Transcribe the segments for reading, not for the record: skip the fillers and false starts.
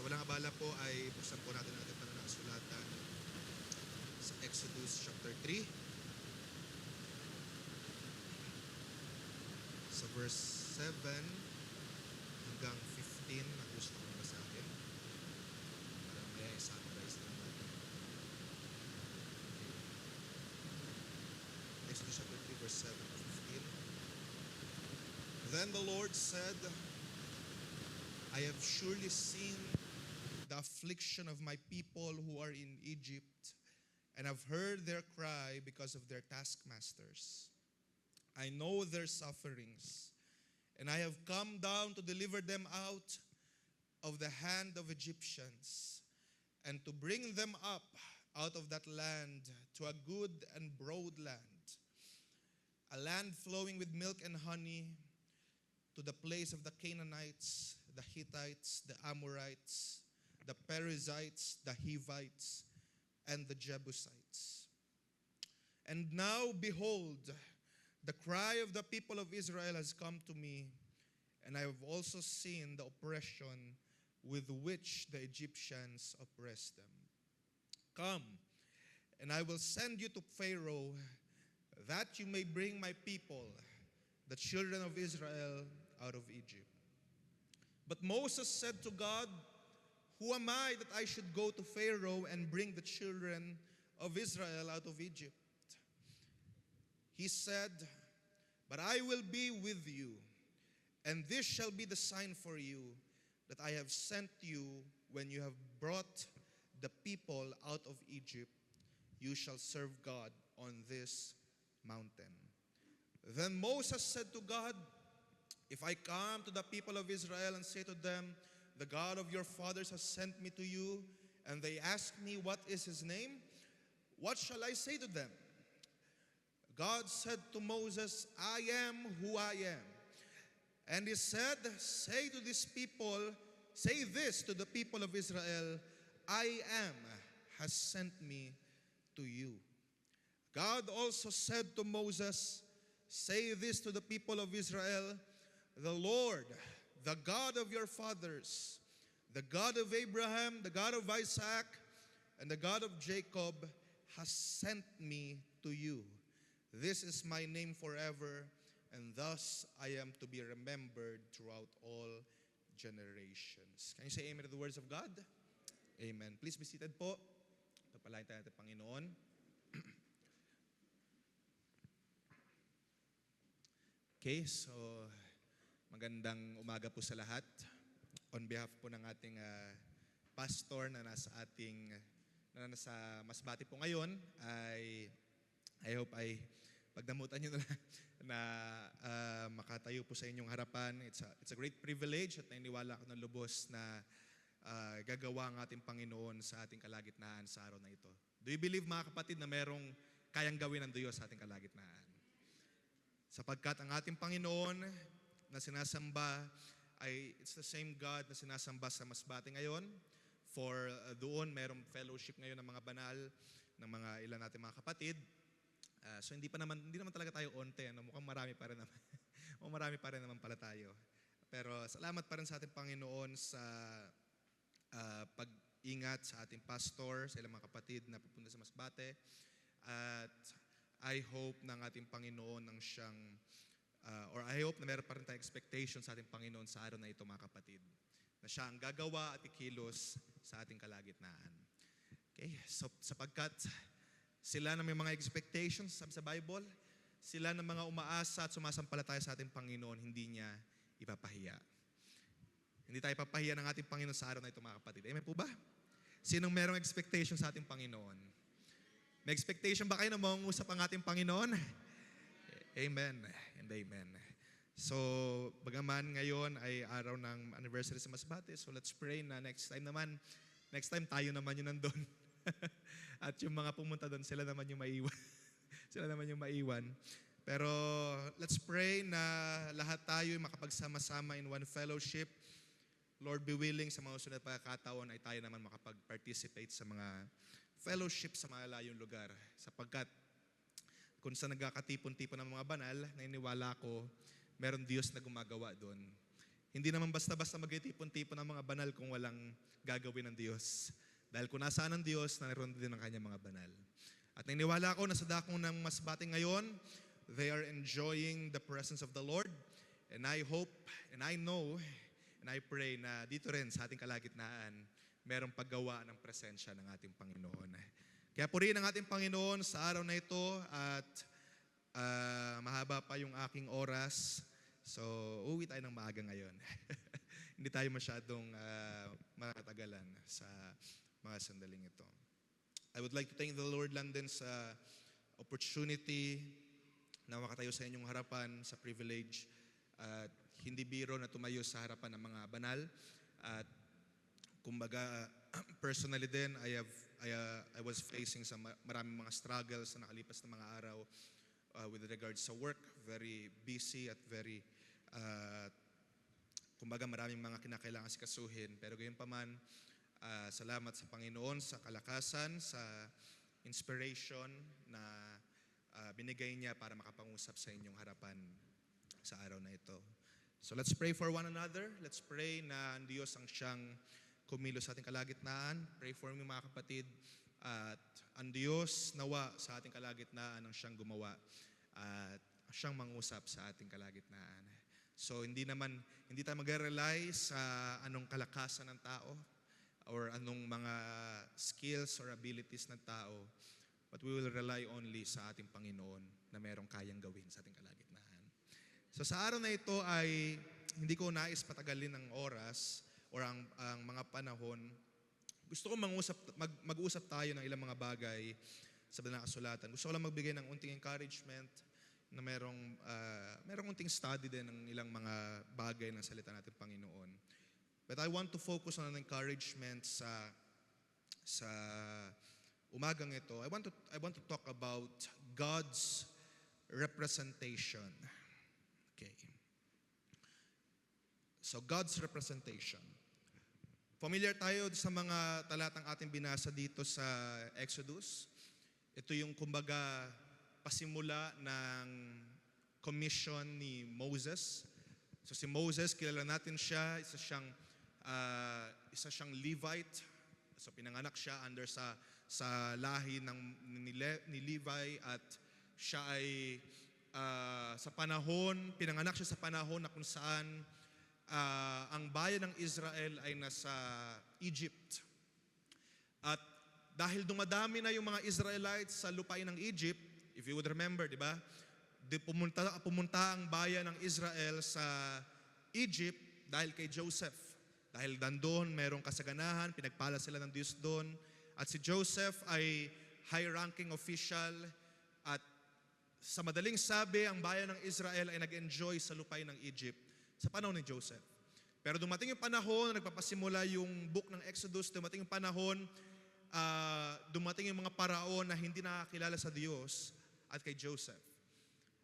So walang abala po ay buksan po natin ang ating pananasulatan sa Exodus chapter 3 sa verse 7 hanggang 15 na gusto kong basahin para may summarize lang natin. Exodus chapter 3 verse 7 to 15. Then the Lord said, I have surely seen the affliction of my people who are in Egypt, and have heard their cry because of their taskmasters. I know their sufferings, and I have come down to deliver them out of the hand of Egyptians, and to bring them up out of that land to a good and broad land, a land flowing with milk and honey, to the place of the Canaanites, the Hittites, the Amorites, the Perizzites, the Hivites, and the Jebusites. And now, behold, the cry of the people of Israel has come to me, and I have also seen the oppression with which the Egyptians oppress them. Come, and I will send you to Pharaoh, that you may bring my people, the children of Israel, out of Egypt. But Moses said to God, who am I that I should go to Pharaoh and bring the children of Israel out of Egypt? He said, but I will be with you, and this shall be the sign for you that I have sent you when you have brought the people out of Egypt. You shall serve God on this mountain. Then Moses said to God, if I come to the people of Israel and say to them, the God of your fathers has sent me to you, and they ask me, what is his name? What shall I say to them? God said to Moses, I am who I am. And he said, say this to the people of Israel, I am has sent me to you. God also said to Moses, say this to the people of Israel, the Lord, the God of your fathers, the God of Abraham, the God of Isaac, and the God of Jacob has sent me to you. This is my name forever, and thus I am to be remembered throughout all generations. Can you say amen to the words of God? Amen. Please be seated po. Pagpalain tayo natin, Panginoon. Okay, so magandang umaga po sa lahat. On behalf po ng ating pastor na nasa Masbate po ngayon, I hope ay pagdamutan nyo na makatayo po sa inyong harapan. It's a great privilege at naniniwala ako ng lubos na gagawa ang ating Panginoon sa ating kalagitnaan sa araw na ito. Do you believe, mga kapatid, na merong kayang gawin ng Diyos sa ating kalagitnaan? Sapagkat ang ating Panginoon na sinasamba ay it's the same God na sinasamba sa Masbate ngayon. For doon merong fellowship ngayon ng mga banal, ng mga ilan natin mga kapatid. So hindi naman talaga tayo onte, ano? Mukhang marami pa rin naman. Marami pa rin naman pala tayo. Pero salamat pa rin sa ating Panginoon sa pag-ingat sa ating pastor, sa ilang mga kapatid na pupunta sa Masbate. At I hope ng ating Panginoon ang siyang I hope na meron pa rin tayong expectation sa ating Panginoon sa araw na ito, mga kapatid, na siya ang gagawa at ikilos sa ating kalagitnaan. Okay, so sapagkat sila na may mga expectations, sabi sa Bible, sila na mga umaasa at sumasampalataya sa ating Panginoon, hindi niya ipapahiya. Hindi tayo papahiya ng ating Panginoon sa araw na ito, mga kapatid. Amen po ba? Sinong merong expectation sa ating Panginoon? May expectation ba kayo na mangungusap ang ating Panginoon? Amen and amen. So, bagaman ngayon ay araw ng anniversary sa Masbate, so let's pray na next time tayo naman yung nandun. At yung mga pumunta doon, sila naman yung maiwan. Pero let's pray na lahat tayo makapagsama-sama in one fellowship. Lord be willing, sa mga sunod na pagkakataon ay tayo naman makapag-participate sa mga fellowship sa mga layong lugar. Sapagkat kung sa nagkakatipon-tipon ng mga banal, naniniwala ko, meron Diyos na gumagawa doon. Hindi naman basta-basta magtitipon-tipon ng mga banal kung walang gagawin ng Diyos. Dahil kung nasaan ang Diyos, naroon din ang kanyang mga banal. At naniniwala ako na sa dakong ng masbate ngayon, they are enjoying the presence of the Lord. And I hope, and I know, and I pray na dito rin sa ating kalagitnaan, merong paggawa ng presensya ng ating Panginoon. Kaya purihin ang ating Panginoon sa araw na ito at mahaba pa yung aking oras. So, uwi tayo ng maaga ngayon. Hindi tayo masyadong matagalan sa mga sandaling ito. I would like to thank the Lord London sa opportunity na makatayo sa inyong harapan, sa privilege at hindi biro na tumayo sa harapan ng mga banal. At kumbaga, personally din, I was facing sa maraming mga struggles sa nakalipas na mga araw with regards sa work. Very busy at very, kumbaga maraming mga kinakailangan sikasuhin. Pero gayon pa man, salamat sa Panginoon sa kalakasan, sa inspiration na binigay niya para makapangusap sa inyong harapan sa araw na ito. So let's pray for one another. Let's pray na ang Diyos ang siyang kumilos sa ating kalagitnaan. Pray for me mga kapatid. At ang Diyos nawa sa ating kalagitnaan ang siyang gumawa at siyang mangusap sa ating kalagitnaan. So hindi tayo mag-rely sa anong kalakasan ng tao or anong mga skills or abilities ng tao, but we will rely only sa ating Panginoon na merong kayang gawin sa ating kalagitnaan. So sa araw na ito ay hindi ko nais patagalin ng oras or ang mga panahon. Gusto ko mag-usap tayo ng ilang mga bagay sa banal na kasulatan. Gusto ko lang magbigay ng unting encouragement na merong unting study din ng ilang mga bagay ng salita natin Panginoon. But I want to focus on an encouragement sa umagang ito. I want to talk about God's representation. Okay. So God's representation. Familiar tayo sa mga talatang ating binasa dito sa Exodus. Ito yung kumbaga pasimula ng commission ni Moses. So si Moses, kilala natin siya, isa siyang Levite. So pinanganak siya under sa lahi ni Levi at siya ay pinanganak siya sa panahon na kung saan ang bayan ng Israel ay nasa Egypt. At dahil dumadami na yung mga Israelites sa lupain ng Egypt, if you would remember, di ba? Pumunta ang bayan ng Israel sa Egypt dahil kay Joseph. Dahil nandoon merong kasaganahan, pinagpala sila ng Diyos doon. At si Joseph ay high-ranking official at sa madaling sabi, ang bayan ng Israel ay nag-enjoy sa lupain ng Egypt sa panahon ni Joseph. Pero dumating yung panahon, nagpapasimula yung book ng Exodus, dumating yung panahon, dumating yung mga paraon na hindi nakakilala sa Diyos at kay Joseph.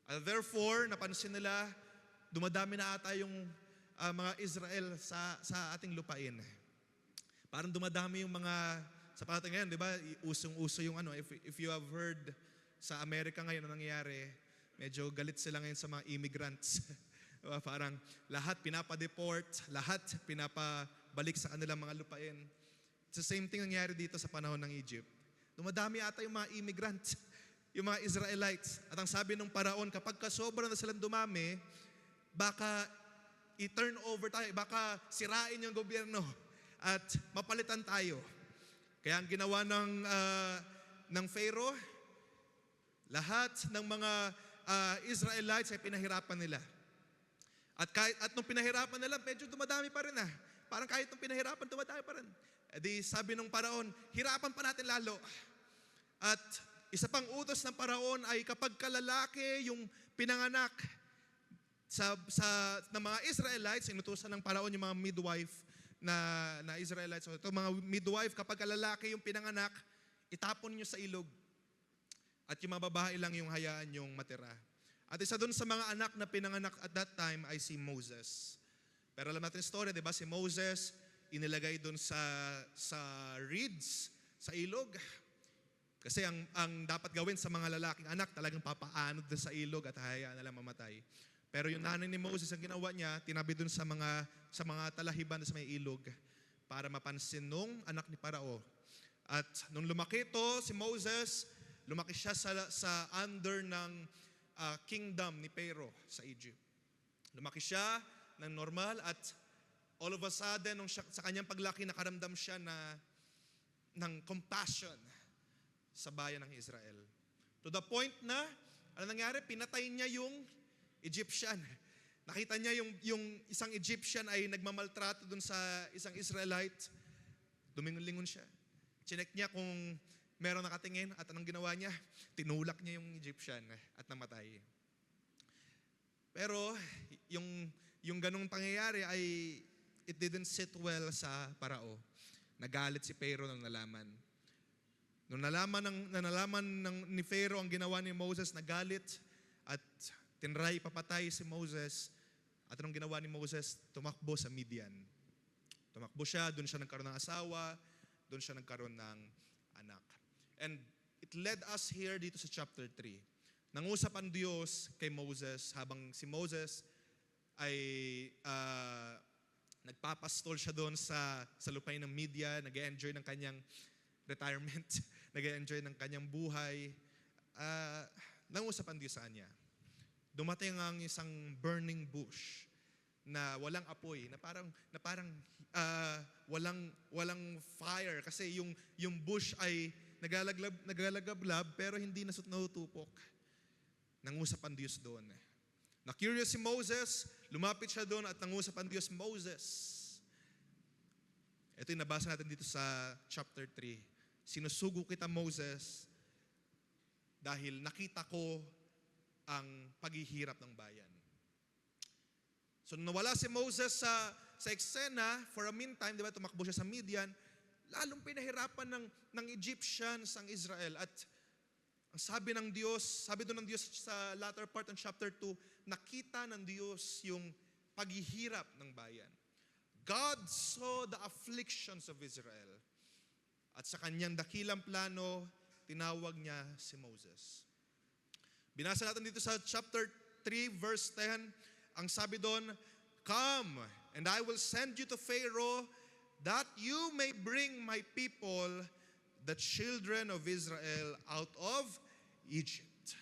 At therefore, napansin nila, dumadami na ata yung mga Israel sa ating lupain. Parang dumadami yung mga, sa panahon ngayon, di ba, usong-uso yung if you have heard sa Amerika ngayon ang nangyayari, medyo galit sila ngayon sa mga immigrants. Diba? Parang lahat pinapa-deport, lahat pinapabalik sa kanilang mga lupain. It's the same thing nangyari dito sa panahon ng Egypt. Dumadami ata yung mga immigrants, yung mga Israelites. At ang sabi ng paraon, kapag kasobra na silang dumami, baka i-turn over tayo, baka sirain yung gobyerno at mapalitan tayo. Kaya ang ginawa ng Pharaoh, lahat ng mga Israelites ay pinahirapan nila. At nung pinahirapan nila, medyo dumadami pa rin . Parang kahit nung pinahirapan, dumadami pa rin. Di sabi ng paraon, hirapan pa natin lalo. At isa pang utos ng paraon ay kapag kalalaki yung pinanganak ng mga Israelites, inutusan ng paraon yung mga midwife na Israelites. So ito mga midwife, kapag kalalaki yung pinanganak, itapon nyo sa ilog. At yung mga babae lang yung hayaan yung matira. At isa doon sa mga anak na pinanganak at that time ay si Moses. Pero alam natin yung story, di ba? Si Moses, inilagay doon sa reeds, sa ilog. Kasi ang dapat gawin sa mga lalaking anak, talagang papaanod doon sa ilog at hayaan na lang mamatay. Pero yung nanay ni Moses, ang ginawa niya, tinabi dun sa mga talahiban sa may ilog para mapansin nung anak ni Parao. At nung lumaki ito, si Moses, lumaki siya sa under ng kingdom ni Pharaoh sa Egypt. Lumaki siya ng normal at all of a sudden, sa kanyang paglaki, nakaramdam siya ng compassion sa bayan ng Israel. To the point na, ano nangyari? Pinatay niya yung Egyptian. Nakita niya yung isang Egyptian ay nagmamaltrato dun sa isang Israelite. Dumingon-lingon siya. Chinek niya kung meron nakatingin at anong ginawa niya? Tinulak niya yung Egyptian at namatay. Pero yung ganung pangyayari ay it didn't sit well sa Parao. Nagalit si Pharaoh nung nalaman. Nung nalaman ni Pharaoh ang ginawa ni Moses, nagalit at tinry papatay si Moses. At anong ginawa ni Moses? Tumakbo sa Midian. Tumakbo siya, doon siya nagkaroon ng asawa, doon siya nagkaroon ng anak. And it led us here dito sa chapter 3. Nangusap ang Diyos kay Moses habang si Moses ay nagpapastol siya doon sa lupain ng Midian, nag-enjoy ng kanyang retirement, nag-enjoy ng kanyang buhay. Nangusap ang Diyos sa kanya. Dumating ang isang burning bush na walang apoy, na parang walang fire kasi yung bush ay nagalagablab pero hindi natutupok. Nangusap ang Diyos doon. Na-curious si Moses, lumapit siya doon at nangusap ang Diyos, Moses. Ito yung nabasa natin dito sa chapter 3. Sinusugo kita, Moses, dahil nakita ko ang paghihirap ng bayan. So nawala si Moses sa eksena, for a meantime, di ba, tumakbo siya sa Midian, lalong pinahirapan ng Egyptians ang Israel. At ang sabi doon ng Diyos sa latter part ng chapter 2, nakita ng Diyos yung paghihirap ng bayan. God saw the afflictions of Israel. At sa kanyang dakilang plano, tinawag niya si Moses. Binasa natin dito sa chapter 3, verse 10, ang sabi doon, Come, and I will send you to Pharaoh, that you may bring my people, the children of Israel, out of Egypt.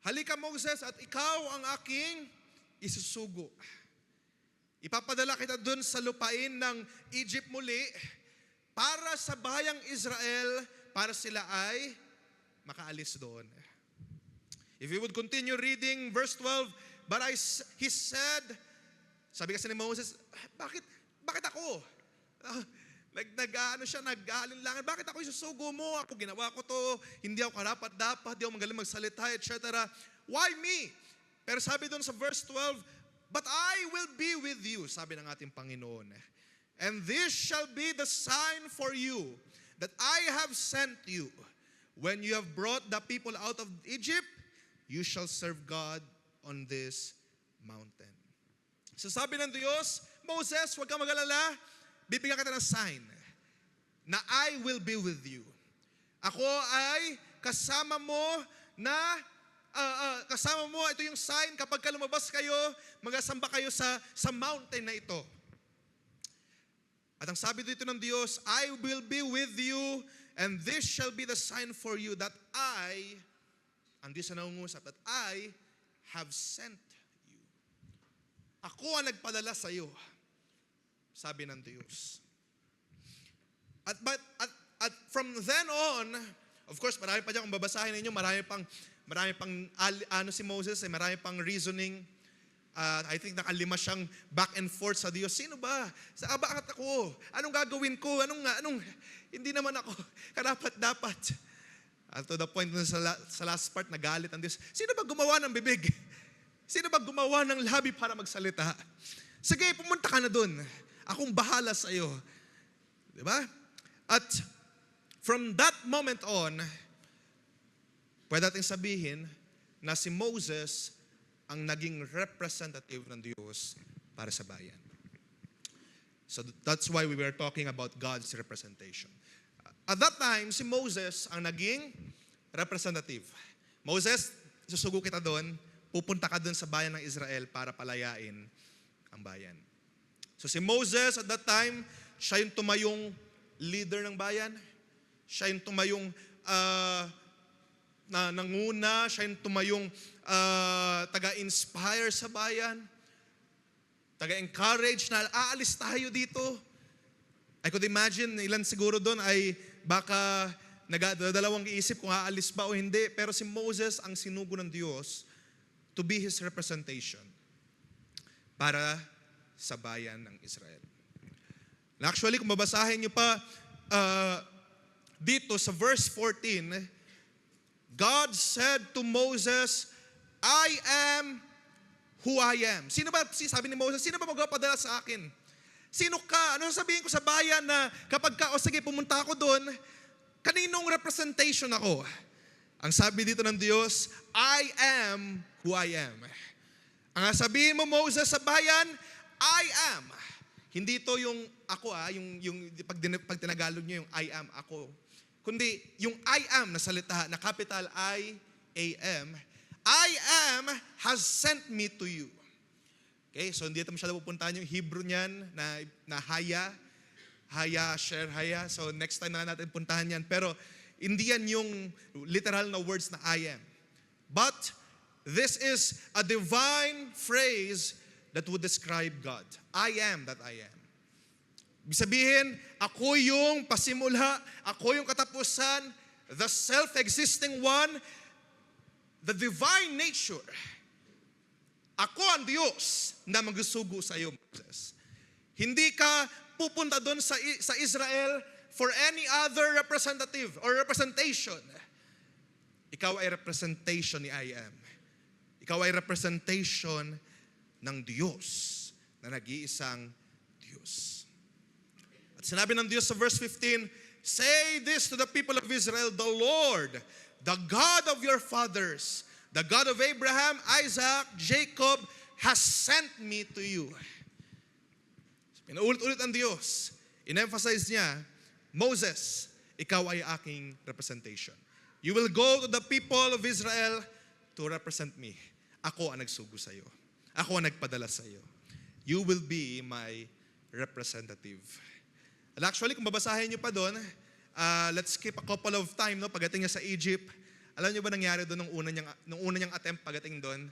Halika, Moses, at ikaw ang aking isusugo. Ipapadala kita doon sa lupain ng Egypt muli, para sa bayang Israel, para sila ay makaalis doon. If you would continue reading verse 12, he said, sabi kasi ni Moses, bakit ako? Nag-aalinlangan, bakit ako isusugo mo? Ako ginawa ko to, hindi ako karapat-dapat, hindi ako magaling magsalita, etc. Why me? Pero sabi doon sa verse 12, but I will be with you, sabi ng ating Panginoon. And this shall be the sign for you that I have sent you. When you have brought the people out of Egypt, you shall serve God on this mountain. So sabi ng Diyos, Moses, huwag kang mag-alala, bibigyan kita ng sign na I will be with you. Ako ay kasama mo ito yung sign kapag lumabas kayo, magasamba kayo sa mountain na ito. At ang sabi dito ng Diyos, I will be with you, and this shall be the sign for you that ang Diyos na nangungusap, that I have sent you. Ako ang nagpadala sa iyo, sabi ng Diyos. At from then on, of course, marami pa dyan kung babasahin ninyo, marami pang si Moses, marami pang reasoning. I think nakalima siyang back and forth sa Diyos. Sino ba? Bakit ako? Anong gagawin ko? Hindi naman ako karapat-dapat. At to the point sa last part, nagalit ang Diyos. Sino ba gumawa ng bibig? Sino ba gumawa ng labi para magsalita? Sige, pumunta ka na dun. Akong bahala sa iyo. Diba? At from that moment on, pwede natin sabihin na si Moses ang naging representative ng Diyos para sa bayan. So that's why we were talking about God's representation. At that time, si Moses ang naging representative. Moses, susugo kita doon pupunta ka dun sa bayan ng Israel para palayain ang bayan. So si Moses at that time, siya yung tumayong leader ng bayan. Siya yung tumayong nanguna. Siya yung tumayong taga-inspire sa bayan. Taga-encourage na aalis tayo dito. I could imagine, ilan siguro doon ay baka nagdadalawang isip kung aalis ba o hindi. Pero si Moses ang sinugo ng Diyos to be His representation para sa bayan ng Israel. And actually, kung babasahin niyo pa dito sa verse 14, God said to Moses, I am who I am. Sino ba, sabi ni Moses, sino ba magpapadala sa akin? Sino ka? Ano sabihin ko sa bayan na kapag ka, sige, pumunta ako doon, kaninong representation ako? Ang sabi dito ng Diyos, I am who I am. Ang sabihin mo, Moses, sa bayan, I am. Hindi ito yung ako, yung pag tinagalog nyo yung I am, ako. Kundi yung I am na salita, na capital I-A-M, I am has sent me to you. Okay, so hindi ito masyado pupuntahan yung Hebrew niyan na haya, share, haya. So next time na natin puntahan yan. Pero hindi yan yung literal na words na I am. But this is a divine phrase that would describe God. I am that I am. Ibig sabihin, ako yung pasimula, ako yung katapusan, the self-existing one, the divine nature. Ako ang Diyos na magsusugo sa iyo, Moses. Hindi ka pupunta doon sa Israel for any other representative or representation. Ikaw ay representation ni I am. Ikaw ay representation ng Diyos na nag-iisang Diyos. At sinabi ng Diyos sa verse 15, say this to the people of Israel, the Lord, the God of your fathers, the God of Abraham, Isaac, Jacob, has sent me to you. Pinaulit-ulit ang Diyos. In-emphasize niya, Moses, ikaw ay aking representation. You will go to the people of Israel to represent me. Ako ang nagsugo sa iyo. Ako ang nagpadala sa iyo. You will be my representative. And actually, kung babasahin niyo pa doon, let's skip a couple of time, no? Pagdating niya sa Egypt, alam niyo ba nangyari doon nung una niyang attempt pagdating doon?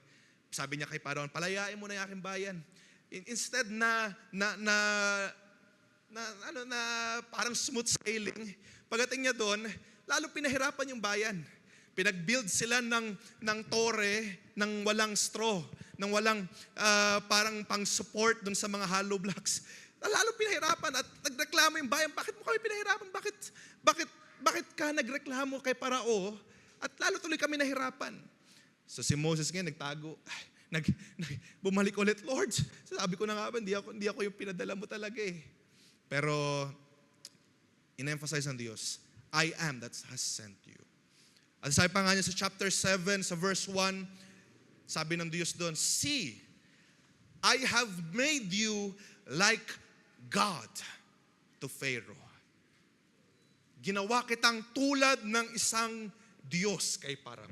Sabi niya kay Pharaoh, palayain mo na yung aking bayan. Instead na parang smooth sailing, pagdating niya doon, lalo pinahirapan yung bayan. Pinag-build sila ng tore, ng walang straw, ng walang parang pang-support doon sa mga hollow blocks. Lalo pinahirapan at nagreklamo yung bayan, bakit mo kami pinahirapan? Bakit ka nagreklamo kay Parao? At lalo tuloy kami nahirapan. So si Moses ngayon nagtago. Bumalik ulit, Lord. Sabi ko na nga ba, hindi ako yung pinadala mo talaga eh. Pero in-emphasize ng Diyos, I am that has sent you. At sabi pa nga niya sa chapter 7, sa verse 1, sabi ng Diyos doon, see, I have made you like God to Pharaoh. Ginawa kitang tulad ng isang Diyos kay Parang.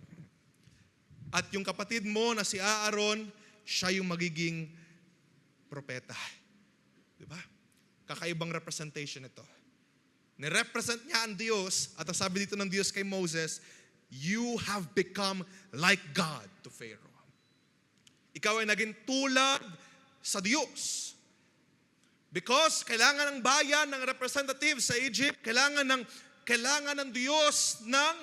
At yung kapatid mo na si Aaron, siya yung magiging propeta. Diba? Kakaibang representation ito. Nirepresent niya ang Diyos at ang sabi dito ng Diyos kay Moses, you have become like God to Pharaoh. Ikaw ay naging tulad sa Diyos. Because kailangan ng bayan ng representative sa Egypt, kailangan ng Diyos ng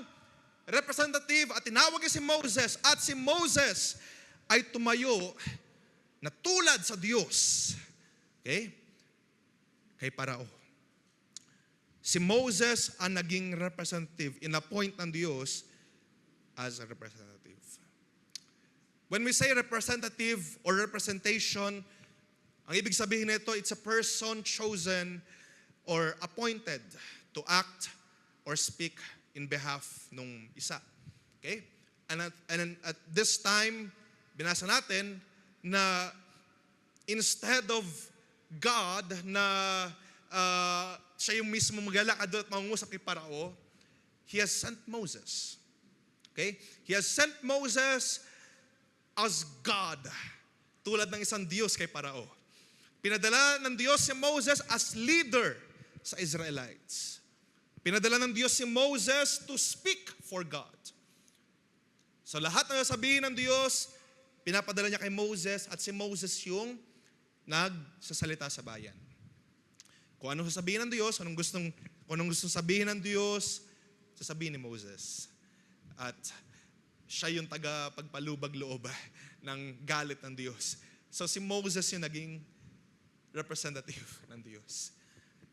representative at tinawag niya si Moses at si Moses ay tumayo na tulad sa Diyos. Okay? Kay Parao. Si Moses ang naging representative, in-appoint ng Diyos as a representative. When we say representative or representation, ang ibig sabihin nito, it's a person chosen or appointed to act or speak in behalf nung isa. Okay? And at this time, binasa natin na instead of God na siya yung mismo maglalakad at mangungusap kay Parao, He has sent Moses. Okay? He has sent Moses as God. Tulad ng isang Diyos kay Parao. Pinadala ng Diyos si Moses as leader sa Israelites. Pinadala ng Diyos si Moses to speak for God. So lahat ng sabihin ng Diyos, pinapadala niya kay Moses at si Moses yung nagsasalita sa bayan. Kung anong sasabihin ng Diyos, kung anong gustong sabihin ng Diyos, sasabihin ni Moses. At siya yung taga-pagpalubag loob ng galit ng Diyos. So si Moses yung naging representative ng Diyos.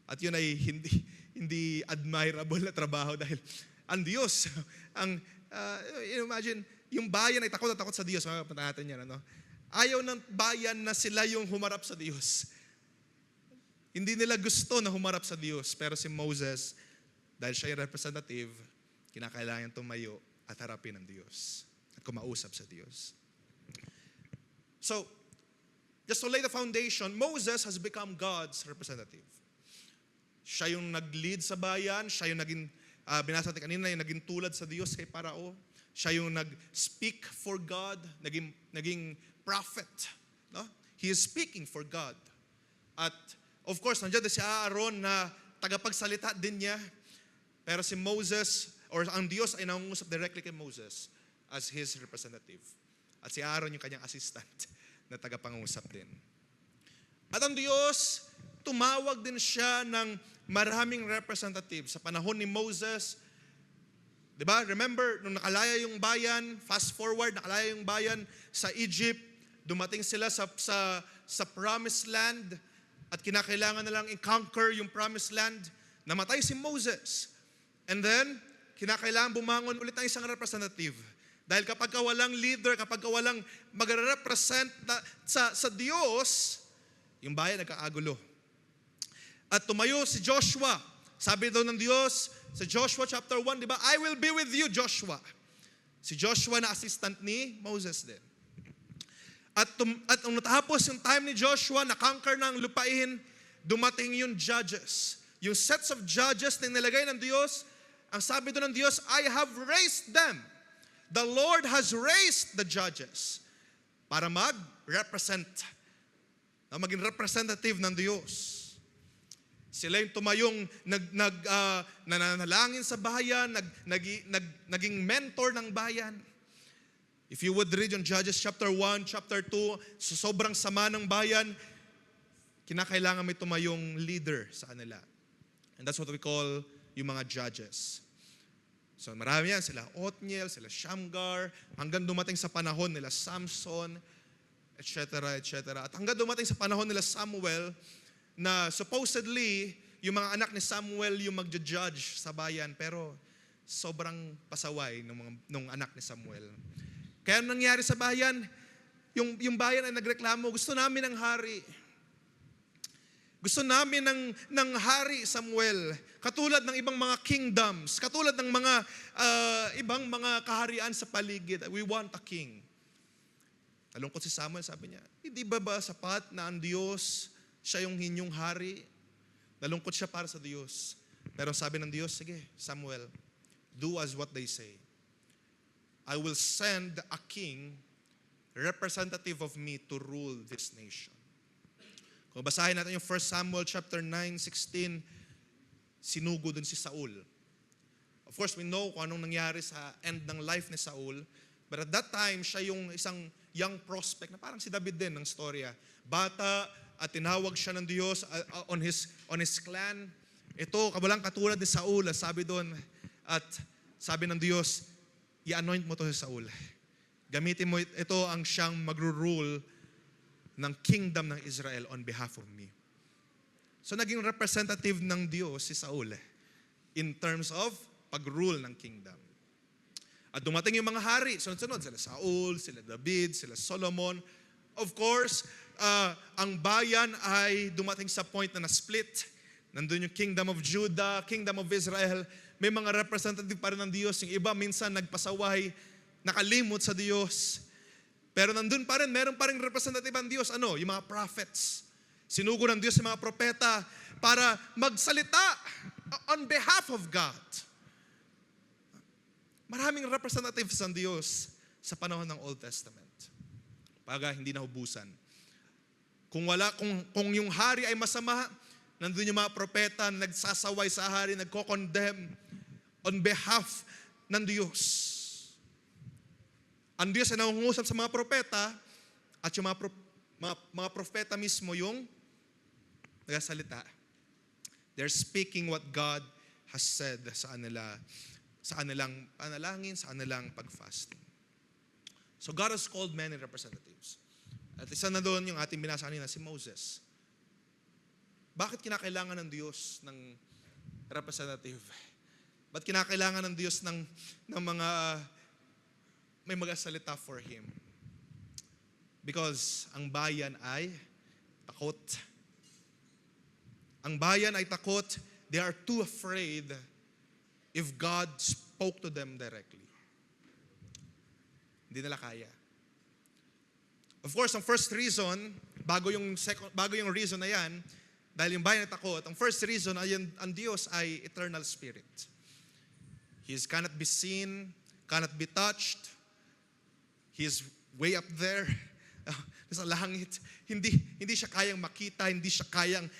At yun ay hindi admirable na trabaho dahil ang Diyos, imagine, yung bayan ay takot na takot sa Diyos. Punta natin yan, ano? Ayaw ng bayan na sila yung humarap sa Diyos. Hindi nila gusto na humarap sa Diyos. Pero si Moses, dahil siya yung representative, kinakailangan tumayo at harapin ang Diyos. At kumausap sa Diyos. So, just to lay the foundation, Moses has become God's representative. Siya yung nag-lead sa bayan, siya yung naging, binasa natin kanina, yung naging tulad sa Diyos kay Parao. Siya yung nag-speak for God, naging prophet. No? He is speaking for God. At of course, nandiyan si Aaron na tagapagsalita din niya. Pero si Moses, or ang Diyos ay nangungusap directly kay Moses as his representative. At si Aaron yung kanyang assistant na tagapangusap din. At ang Diyos, tumawag din siya ng maraming representative. Sa panahon ni Moses, diba? Remember, nung nakalaya yung bayan, fast forward, nakalaya yung bayan sa Egypt, dumating sila sa promised land, at kinakailangan na lang i-conquer yung promised land, namatay si Moses. And then, kinakailangan bumangon ulit ng isang representative. Dahil kapag walang leader, kapag walang mag-represent sa Diyos, yung bayan nagkakagulo. At tumayo si Joshua. Sabi daw ng Diyos, sa Joshua chapter 1, di ba? I will be with you, Joshua. Si Joshua na assistant ni Moses din. At nung natapos yung time ni Joshua, na-conquer ng lupain, dumating yung judges. Yung sets of judges na nilagay ng Diyos, ang sabi doon ng Diyos, I have raised them. The Lord has raised the judges para mag-represent, na maging representative ng Diyos. Sila yung tumayong nananalangin sa bayan, naging mentor ng bayan. If you would read on Judges chapter 1, chapter 2, so sobrang sama ng bayan, kinakailangan may tumayong leader sa kanila. And that's what we call yung mga judges. So marami yan, sila Othniel, sila Shamgar, hanggang dumating sa panahon nila Samson, etc., etc. At hanggang dumating sa panahon nila Samuel, na supposedly, yung mga anak ni Samuel yung magja-judge sa bayan, pero sobrang pasaway nung anak ni Samuel. Kaya nangyari sa bayan, yung bayan ay nagreklamo, gusto namin ng hari. Gusto namin ng hari, Samuel. Katulad ng ibang mga kingdoms, katulad ng mga ibang mga kaharian sa paligid. We want a king. Nalungkot si Samuel, sabi niya, hindi ba sapat na ang Diyos, siya yung inyong hari? Nalungkot siya para sa Diyos. Pero sabi ng Diyos, sige, Samuel, do as what they say. I will send a king, representative of me, to rule this nation. Kung basahin natin yung 1 Samuel chapter 9:16, sinugo dun si Saul. Of course, we know kung anong nangyari sa end ng life ni Saul. But at that time, siya yung isang young prospect na parang si David din ng storya. Bata, at tinawag siya ng Diyos on his clan. Ito, walang katulad ni Saul, sabi doon. At sabi ng Diyos, i-anoint mo to si Saul. Gamitin mo ito ang siyang magro-rule ng kingdom ng Israel on behalf of me. So naging representative ng Diyos si Saul in terms of pag-rule ng kingdom. At dumating yung mga hari, sunod-sunod, sila Saul, sila David, sila Solomon. Of course, ang bayan ay dumating sa point na na-split. Nandun yung kingdom of Judah, kingdom of Israel. May mga representative pa rin ng Diyos. Yung iba minsan nagpasaway, nakalimot sa Diyos. Pero nandun pa rin, meron pa rin representative ang Diyos. Ano? Yung mga prophets. Sinugo ng Diyos yung mga propeta para magsalita on behalf of God. Maraming representatives ang Diyos sa panahon ng Old Testament. Pag hindi nahubusan. Kung yung hari ay masama, nandun yung mga propeta na nagsasaway sa hari, nagko-condemn on behalf ng Diyos. Ang Diyos ay nangungusap sa mga propeta at yung mga propeta mismo yung nagsasalita. They're speaking what God has said sa kanilang panalangin, sa kanilang pag-fasting. So God has called many representatives. At isa na doon yung ating binasa kanina, si Moses. Bakit kinakailangan ng Diyos ng representative? Ba't kinakailangan ng Diyos ng mga may magasalita for Him? Because ang bayan ay takot. Ang bayan ay takot. They are too afraid if God spoke to them directly. Hindi nila kaya. Of course, ang first reason, bago yung reason na yan, dahil yung bayan ay takot, ang first reason ay ang Diyos ay eternal spirit. He cannot be seen, cannot be touched. He is way up there, sa langit. Hindi siya kayang makita, hindi siya kayang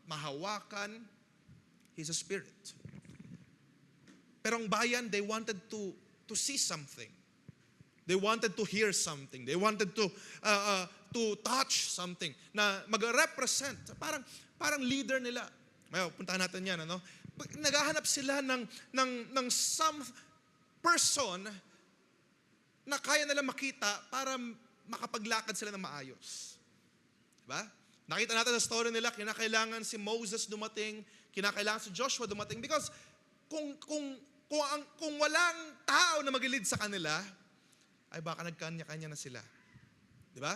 mahawakan. He's a spirit. Pero ang bayan, they wanted to see something. They wanted to hear something. They wanted to touch something na mag-represent. Parang leader nila. Ngayon, puntahan natin yan. Ano? Naghahanap sila ng some person na kaya nila makita para makapaglakad sila ng maayos. Diba? Nakita natin sa story nila, kinakailangan si Moses dumating, kinakailangan si Joshua dumating. Because kung walang tao na mag-lead sa kanila, ay baka nagkanya-kanya na sila. Di ba?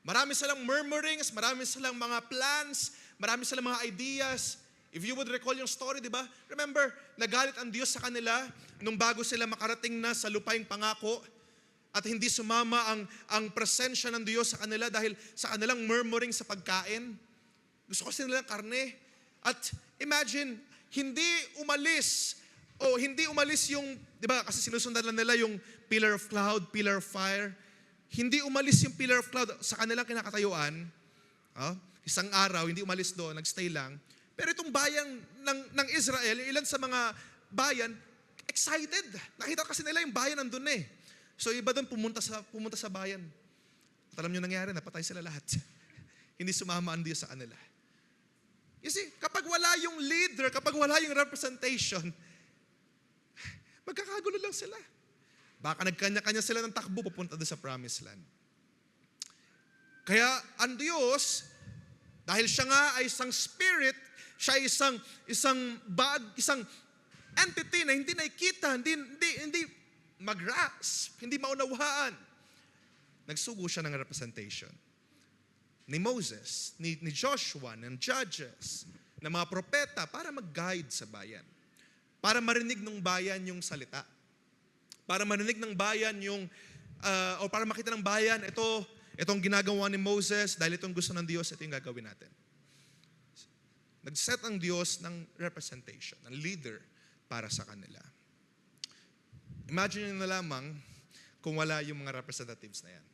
Marami silang murmurings, marami silang mga plans, marami silang mga ideas. If you would recall yung story, di ba? Remember, nagalit ang Diyos sa kanila nung bago sila makarating na sa lupaing pangako at hindi sumama ang presensya ng Diyos sa kanila dahil sa kanilang murmuring sa pagkain. Gusto kasi nila karne. At imagine, hindi umalis yung, di ba, kasi sinusundan lang nila yung pillar of cloud, pillar of fire. Hindi umalis yung pillar of cloud sa kanilang kinakatayuan. Isang araw, hindi umalis doon, nagstay lang. Pero itong bayan ng Israel, ilan sa mga bayan, excited. Nakita kasi nila yung bayan nandun eh. So iba doon pumunta sa bayan. At alam nyo nangyari, napatay sila lahat. Hindi sumama ang Diyos sa kanila. You see, kapag wala yung leader, kapag wala yung representation, magkakagulo lang sila. Baka nagkanya-kanya sila ng takbo pupunta doon sa promised land. Kaya ang Diyos, dahil siya nga ay isang spirit, siya ay isang entity na hindi nakikita, hindi mag-grasp, hindi maunawaan. Nagsugo siya ng representation. Ni Moses, ni Joshua, ng judges, ng mga propeta para mag-guide sa bayan. Para marinig ng bayan yung salita. Para marinig ng bayan o para makita ng bayan, itong ginagawa ni Moses, dahil itong gusto ng Diyos, ito yung gagawin natin. Nag-set ang Diyos ng representation, ng leader para sa kanila. Imagine nyo na lamang kung wala yung mga representatives na yan.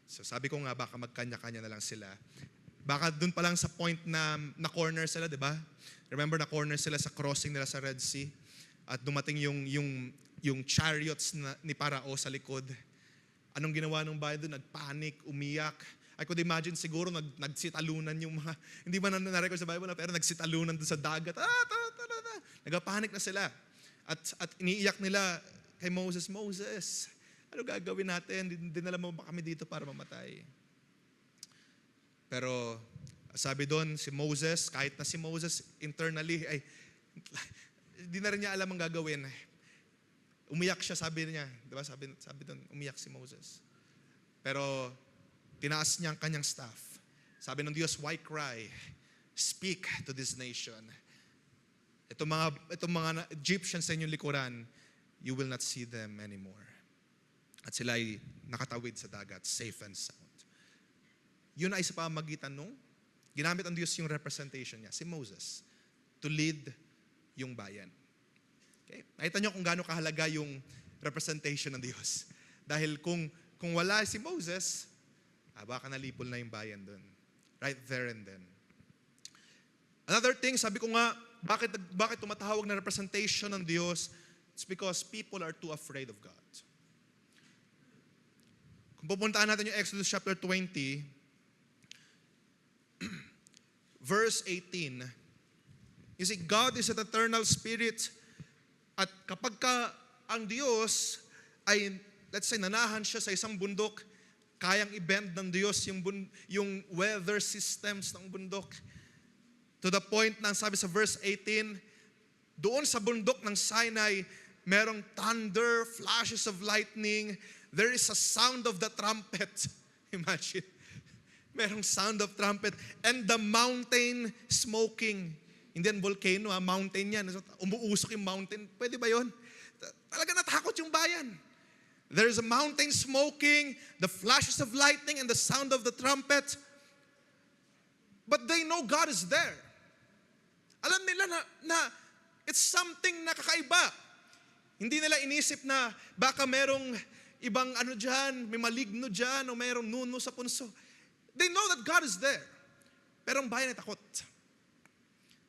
So sabi ko nga, baka magkanya-kanya na lang sila. Baka dun pa lang sa point na corner sila, di ba? Remember, na corner sila sa crossing nila sa Red Sea. At dumating yung chariots ni Parao sa likod. Anong ginawa ng bayan doon? Nagpanic, umiyak. I could imagine siguro nagsitalunan yung mga, hindi man na-record sa Bible, pero nagsitalunan doon sa dagat. Nagpanik na sila. At iniiyak nila kay Moses, ano gagawin natin? Dinala mo ba kami dito para mamatay? Pero sabi doon, si Moses, kahit na si Moses internally, ay hindi na rin niya alam ang gagawin. Umiyak siya, sabi niya. Diba? Sabi doon, umiyak si Moses. Pero tinaas niya ang kanyang staff. Sabi ng Diyos, why cry? Speak to this nation. Itong mga Egyptians sa inyong likuran, you will not see them anymore. At sila ay nakatawid sa dagat, safe and sound. Yun ay sa pamamagitan nung ginamit ang Diyos yung representation niya, si Moses, to lead yung bayan. Okay? Nakita niyo kung gaano kahalaga yung representation ng Diyos. Dahil kung kung wala si Moses, baka nalipol na yung bayan doon. Right there and then. Another thing, sabi ko nga, bakit tumatawag na representation ng Diyos? It's because people are too afraid of God. Kung pupuntaan natin yung Exodus chapter 20, verse 18, you see, God is an eternal spirit, at kapag ang Diyos ay, let's say, nanahan siya sa isang bundok, kayang i-bend ng Diyos yung weather systems ng bundok. To the point na sabi sa verse 18, doon sa bundok ng Sinai, merong thunder, flashes of lightning, there is a sound of the trumpet. Imagine. Merong sound of trumpet. And the mountain smoking. Hindi yan volcano, mountain yan. Umuusok yung mountain. Pwede ba yun? Talaga natakot yung bayan. There is a mountain smoking, the flashes of lightning, and the sound of the trumpet. But they know God is there. Alam nila na it's something na kakaiba. Hindi nila inisip na baka merong ibang dyan, may maligno dyan, o merong nuno sa punso. They know that God is there. Pero ang bayan ay takot.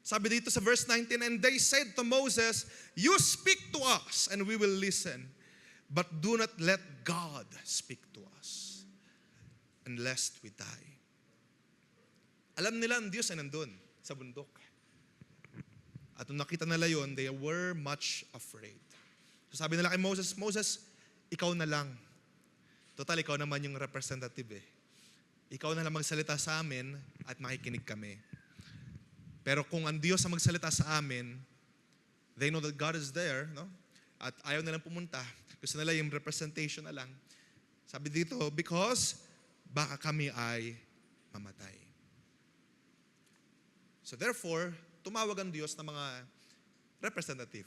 Sabi dito sa verse 19, and they said to Moses, you speak to us and we will listen. But do not let God speak to us, and lest we die. Alam nila ang Diyos ay nandun sa bundok. At nung nakita nila yun, they were much afraid. So sabi nila kay Moses, Moses, ikaw na lang. Total, ikaw naman yung representative eh. Ikaw na lang magsalita sa amin at makikinig kami. Pero kung ang Diyos ang magsalita sa amin, they know that God is there, no? At ayaw nilang pumunta. Gusto nila yung representation na lang. Sabi dito, because baka kami ay mamatay. So therefore, tumawag ang Diyos ng mga representative.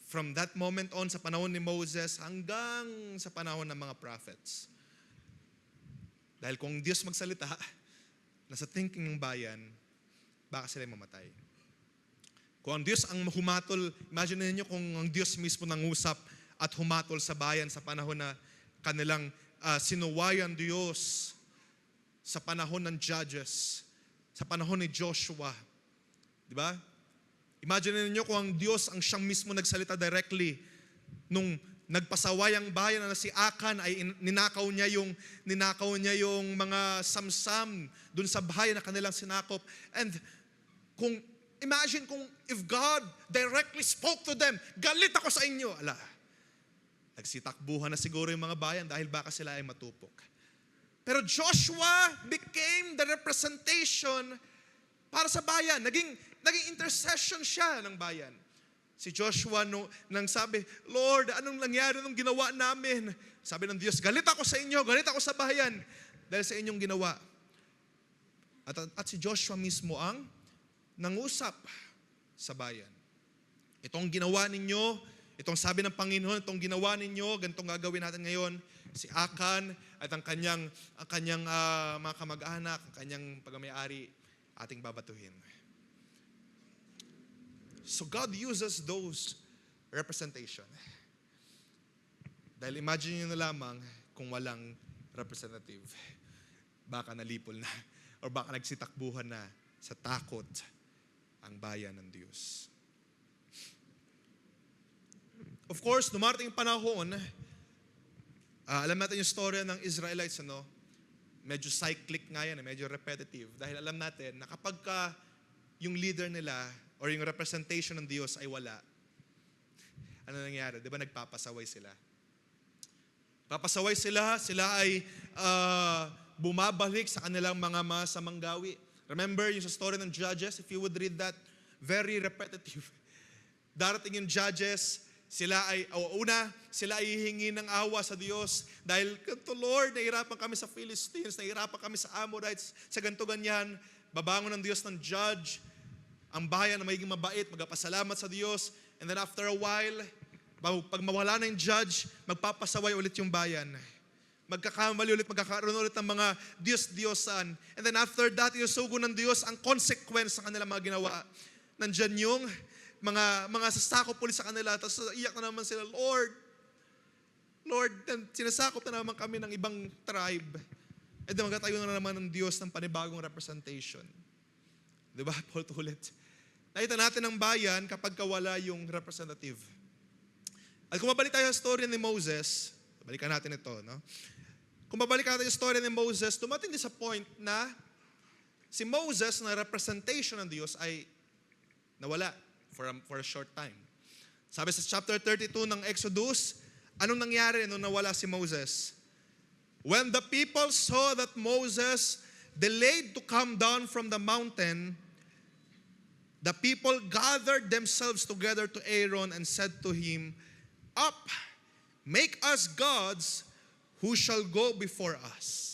From that moment on, sa panahon ni Moses, hanggang sa panahon ng mga prophets. Dahil kung Diyos magsalita, nasa thinking ng bayan, baka sila mamatay. Kung ang Diyos ang humatol, imagine niyo kung ang Diyos mismo nangusap at humatol sa bayan sa panahon na kanilang sinuwayan Diyos, sa panahon ng Judges, sa panahon ni Joshua. Di ba? Imagine niyo kung ang Diyos ang siyang mismo nagsalita directly nung nagpasaway ang bayan na si Akan ay ninakaw niya yung mga samsam dun sa bayan na kanilang sinakop. And imagine kung if God directly spoke to them, galit ako sa inyo. Nagsitakbuhan na siguro yung mga bayan dahil baka sila ay matupok. Pero Joshua became the representation para sa bayan. Naging intercession siya ng bayan. Si Joshua nang sabi, Lord, anong nangyari nung ginawa namin? Sabi ng Diyos, galit ako sa inyo, galit ako sa bayan dahil sa inyong ginawa. At si Joshua mismo ang nangusap sa bayan. Itong ginawa ninyo, itong sabi ng Panginoon, itong ginawa ninyo, ganitong gagawin natin ngayon. Si Akan at ang kanyang mga kamag-anak, ang kanyang pagmamayari, ating babatuhin. So God uses those representation. Dahil imagine nyo na lamang kung walang representative. Baka nalipol na o baka nagsitakbuhan na sa takot ang bayan ng Diyos. Of course, dumarating yung panahon, alam natin yung storya ng Israelites, medyo cyclic nga yan, medyo repetitive. Dahil alam natin na kapag yung leader nila or yung representation ng Diyos ay wala, ano nangyari? Di ba nagpapasaway sila? Papasaway sila ay bumabalik sa kanilang mga masamang gawi. Remember yung sa story ng Judges, if you would read that, very repetitive. Darating yung Judges, sila ay hihingi ng awa sa Diyos dahil, Lord, nahirapan kami sa Philistines, nahirapan kami sa Amorites, sa ganito ganyan. Babangon ng Diyos ng judge, ang bayan na magiging mabait, magpasalamat sa Diyos, and then after a while, pag mawala na yung judge, magpapasaway ulit yung bayan. Magkakamali ulit, magkakaroon ulit ng mga Diyos-Diyosan. And then after that, isugo ng Diyos ang consequence sa kanilang mga ginawa. Nandyan yung mga sasakop ulit sa kanila, tapos iyak na naman sila, Lord, Lord, sinasakop na naman kami ng ibang tribe. E di magkatayo na naman ng Diyos ng panibagong representation. Di ba? Ulit. Nakita natin ang bayan kapag wala yung representative. At kung mabalik tayo sa story ni Moses, balikan natin ito, no? Kung mabalik natin yung story ni Moses, dumating din sa point na si Moses na representation ng Diyos ay nawala for a short time. Sabi sa chapter 32 ng Exodus, anong nangyari nung nawala si Moses? When the people saw that Moses delayed to come down from the mountain, the people gathered themselves together to Aaron and said to him, "Up, make us gods who shall go before us."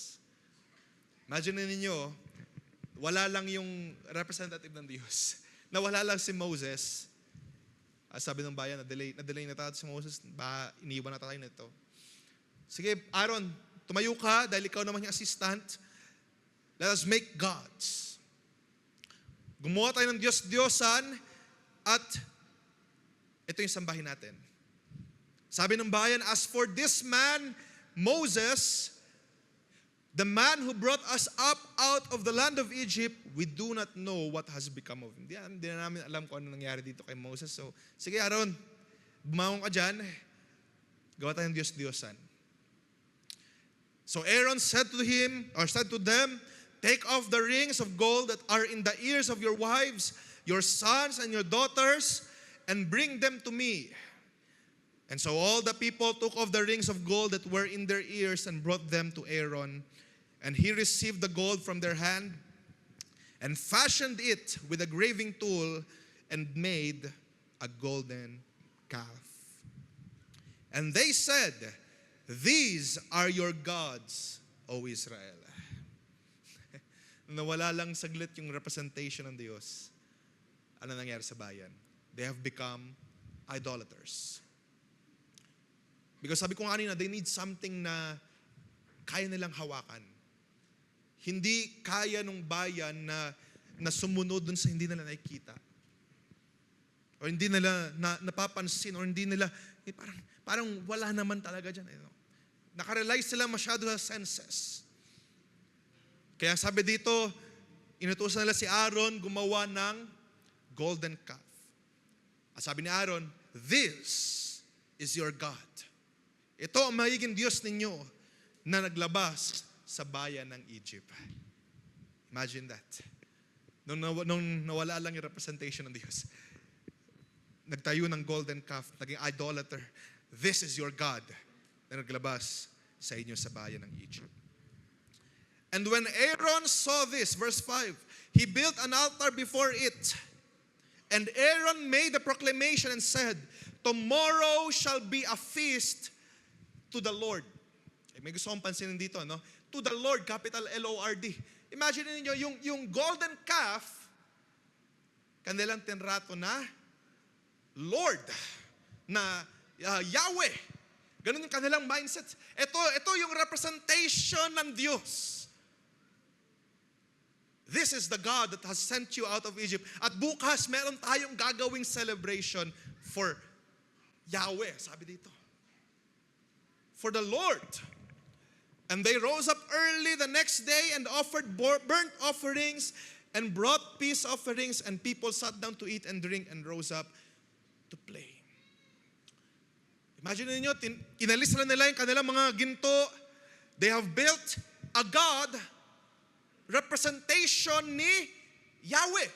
Imagine ninyo, wala lang yung representative ng Diyos. Nawala lang si Moses. Sabi ng bayan, na-delay na tayo si Moses, iniwan na tayo nito. Sige, Aaron, tumayo ka dahil ikaw naman yung assistant. Let us make gods. Gumawa tayo ng Diyos-Diyosan at ito yung sambahin natin. Sabi ng bayan, as for this man, Moses, the man who brought us up out of the land of Egypt, we do not know what has become of him. Hindi na namin alam kung ano nangyari dito kay Moses. So, sige Aaron, bumangon ka dyan. Gawa tayong Diyos-Diyosan. So Aaron said to them, "Take off the rings of gold that are in the ears of your wives, your sons, and your daughters, and bring them to me." And so all the people took off the rings of gold that were in their ears and brought them to Aaron. And he received the gold from their hand and fashioned it with a graving tool and made a golden calf. And they said, "These are your gods, O Israel." Nawala lang saglit yung representation ng Diyos. Ano nangyari sa bayan? They have become idolaters. Because sabi ko nga kanina, they need something na kaya nilang hawakan. Hindi kaya nung bayan na sumunod dun sa hindi nila nakikita. O hindi nila napapansin, o hindi nila, parang wala naman talaga dyan. Nakarely sila masyado sa senses. Kaya sabi dito, inutusan nila si Aaron gumawa ng golden calf. At sabi ni Aaron, "This is your God." Ito ang magiging Diyos ninyo na naglabas sa bayan ng Egypt. Imagine that. Nung nawala lang yung representation ng Diyos, nagtayo ng golden calf, naging idolater. "This is your God," na naglabas sa inyo sa bayan ng Egypt. And when Aaron saw this, verse 5, he built an altar before it. And Aaron made a proclamation and said, "Tomorrow shall be a feast to the Lord." May gusto kong pansinin dito, no? To the Lord, capital L-O-R-D. Imagine niyo yung golden calf, kanilang tinrato na Lord, na Yahweh. Ganun yung kanilang mindset. Ito yung representation ng Diyos. This is the God that has sent you out of Egypt. At bukas, meron tayong gagawing celebration for Yahweh, sabi dito. For the Lord. And they rose up early the next day and offered burnt offerings and brought peace offerings, and people sat down to eat and drink and rose up to play. Imagine niyo, inalis na nila yung kanilang mga ginto. They have built a God, representation ni Yahweh,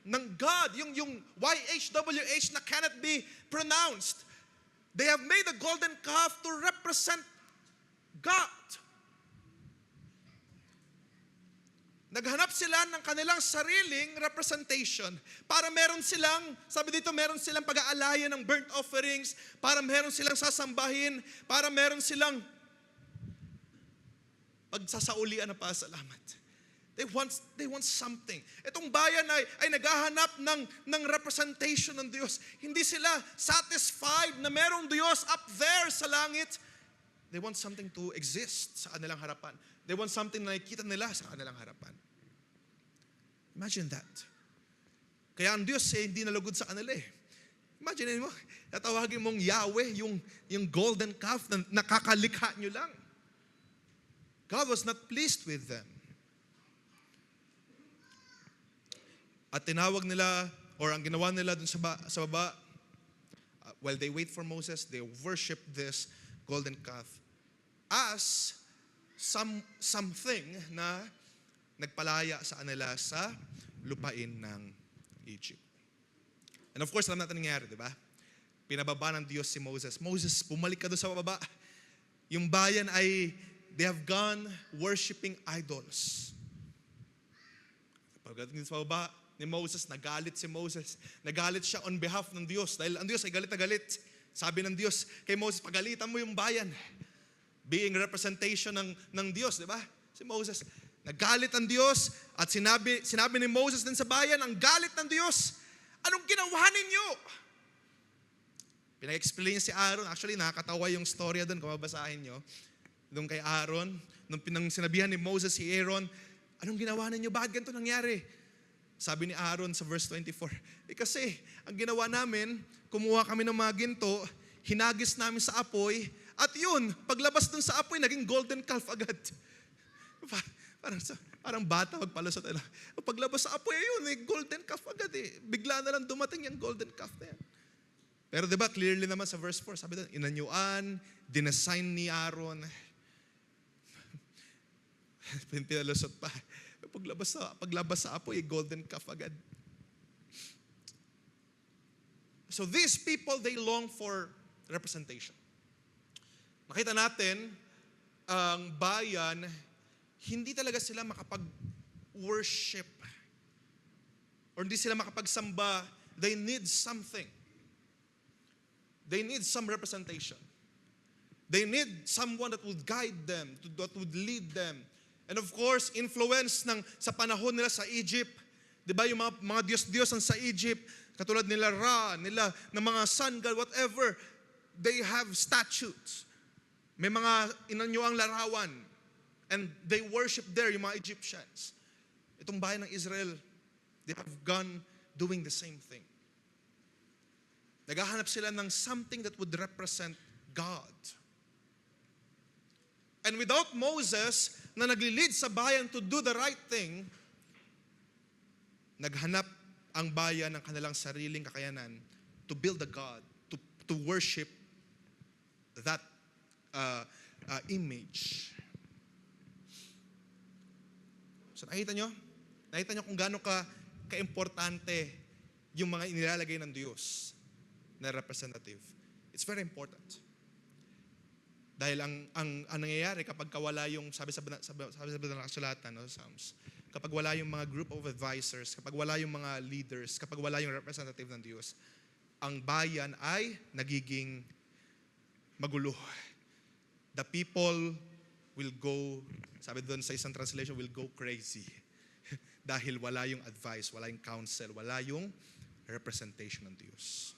ng God, yung YHWH na cannot be pronounced. They have made a golden calf to represent God. Naghanap sila ng kanilang sariling representation para meron silang, sabi dito, meron silang pag-aalayan ng burnt offerings, para meron silang sasambahin, para meron silang pagsasaulian na pasalamat. They want something. Itong bayan ay naghahanap ng representation ng Diyos. Hindi sila satisfied na merong Diyos up there sa langit. They want something to exist sa kanilang harapan. They want something na nakikita nila sa kanilang harapan. Imagine that. Kaya ang Diyos hindi nalugod sa kanila eh. Imagine mo, tatawagin mong Yahweh, yung golden calf na nakakalikha nyo lang. God was not pleased with them. At tinawag nila, or ang ginawa nila dun sa baba, while they wait for Moses, they worship this golden calf as something na nagpalaya sa kanila sa lupain ng Egypt. And of course, alam natin nangyari, di ba? Pinababa ng Diyos si Moses. Moses, bumalik ka doon sa baba. Yung bayan ay, they have gone worshiping idols. Pagdating sa baba ni Moses, nagalit si Moses. Nagalit siya on behalf ng Diyos. Dahil ang Diyos ay galit na galit. Sabi ng Diyos kay Moses, pagalitan mo yung bayan. Being representation ng Diyos, di ba? Si Moses, nagalit ang Diyos at sinabi ni Moses din sa bayan, ang galit ng Diyos, anong ginawa ninyo? Pinag-explain si Aaron. Actually, nakakatawa yung storya doon kung mabasahin nyo. Doon kay Aaron, nung sinabihan ni Moses si Aaron, anong ginawa ninyo? Bakit ganito nangyari? Sabi ni Aaron sa verse 24, kasi ang ginawa namin, kumuha kami ng mga ginto, hinagis namin sa apoy, at yun, paglabas dun sa apoy, naging golden calf agad. Parang bata magpalusot. Paglabas sa apoy, yun, golden calf agad eh. Bigla na lang dumating yung golden calf na yan. Pero diba, clearly naman sa verse 4, sabi doon, inanyuan, dinesign ni Aaron. Pinalusot pa. Paglabas sa apoy, golden calf agad. So these people, they long for representation. Makita natin, ang bayan, hindi talaga sila makapag-worship or hindi sila makapagsamba. They need something. They need some representation. They need someone that would guide them, that would lead them. And of course, influence sa panahon nila sa Egypt. Di ba yung mga Diyos-Diyosan sa Egypt, katulad nila Ra, ng mga sun god, whatever, they have statues. May mga inanyuang larawan. And they worship there, yung mga Egyptians. Itong bayan ng Israel, they have gone doing the same thing. Naghahanap sila ng something that would represent God. And without Moses, na nagli-lead sa bayan to do the right thing, naghanap ang bayan ng kanilang sariling kakayanan to build a God, to worship that image. So nakita nyo kung gaano ka-importante yung mga inilalagay ng Diyos na representative. It's very important. Dahil ang nangyayari kapag wala yung, sabi sa nakasulatan, no, Psalms, kapag wala yung mga group of advisors, kapag wala yung mga leaders, kapag wala yung representative ng Diyos, ang bayan ay nagiging magulo. The people will go, sabi doon sa isang translation, will go crazy. Dahil wala yung advice, wala yung counsel, wala yung representation ng Diyos.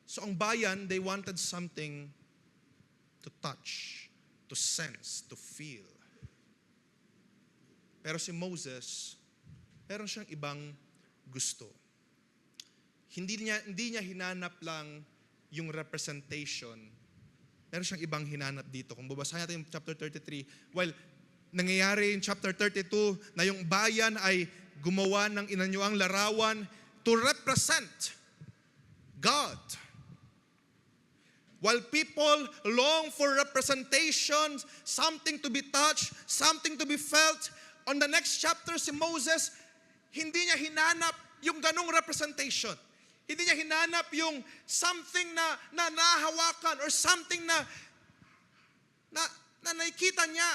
So ang bayan, they wanted something to touch, to sense, to feel. Pero si Moses, meron siyang ibang gusto. Hindi niya hinanap lang yung representation. Meron siyang ibang hinanap dito. Kung babasahin natin yung chapter 33, while nangyayari in chapter 32 na yung bayan ay gumawa ng inanyuang larawan to represent God. While people long for representation, something to be touched, something to be felt, on the next chapter si Moses, hindi niya hinanap yung ganong representation. Hindi niya hinanap yung something na nahawakan or something na nakikita niya.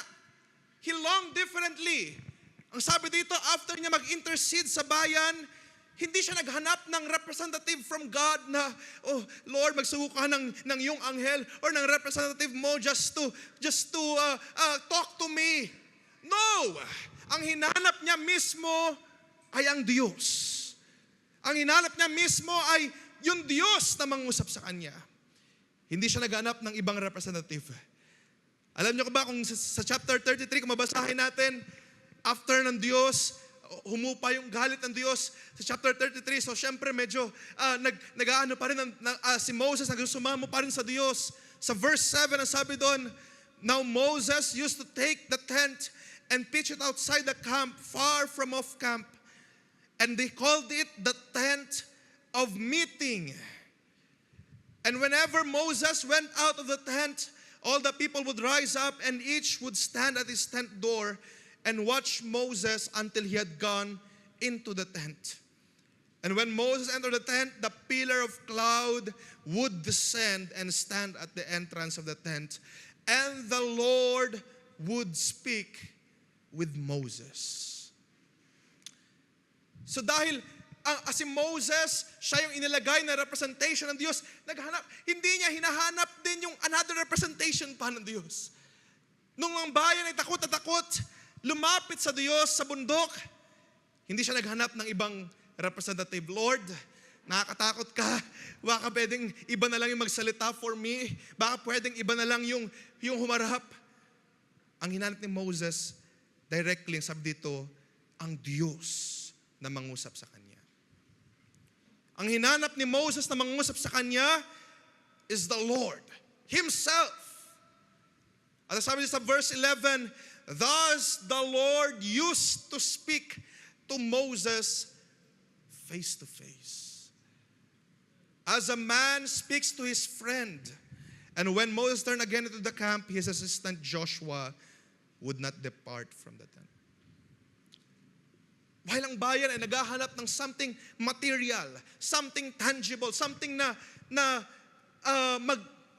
He longed differently. Ang sabi dito, after niya mag-intercede sa bayan, hindi siya naghanap ng representative from God na, oh Lord, magsugo ka ng iyong anghel or ng representative mo just to talk to me. No! Ang hinanap niya mismo ay ang Diyos. Ang hinanap niya mismo ay yung Diyos na mangusap sa kanya. Hindi siya naghanap ng ibang representative. Alam niyo ba kung sa chapter 33, kung mabasahin natin, after ng Diyos, humupa yung galit ng Diyos sa chapter 33. So syempre medyo nag-aano pa rin si Moses, nagsusumamo pa rin sa Diyos. Sa verse 7, ang sabi doon, now Moses used to take the tent and pitch it outside the camp, far from off camp. And they called it the tent of meeting. And whenever Moses went out of the tent, all the people would rise up and each would stand at his tent door and watch Moses until he had gone into the tent. And when Moses entered the tent, the pillar of cloud would descend and stand at the entrance of the tent. And the Lord would speak with Moses. So dahil si Moses, siya yung inilagay na representation ng Diyos, hindi niya hinahanap din yung another representation pa ng Diyos. Nung ang bayan ay takot na takot, lumapit sa Diyos sa bundok, hindi siya naghanap ng ibang representative. Lord, nakakatakot ka, baka pwedeng iba na lang yung magsalita for me, baka pwedeng iba na lang yung humarap. Ang hinanap ni Moses, directly, sabi dito, ang Diyos na mangusap sa kanya. Ang hinanap ni Moses na mangusap sa kanya is the Lord Himself. At sabi sa verse 11, thus the Lord used to speak to Moses face to face, as a man speaks to his friend. And when Moses turned again into the camp, his assistant Joshua would not depart from the tent. While ang bayan ay naghahanap ng something material, something tangible, something na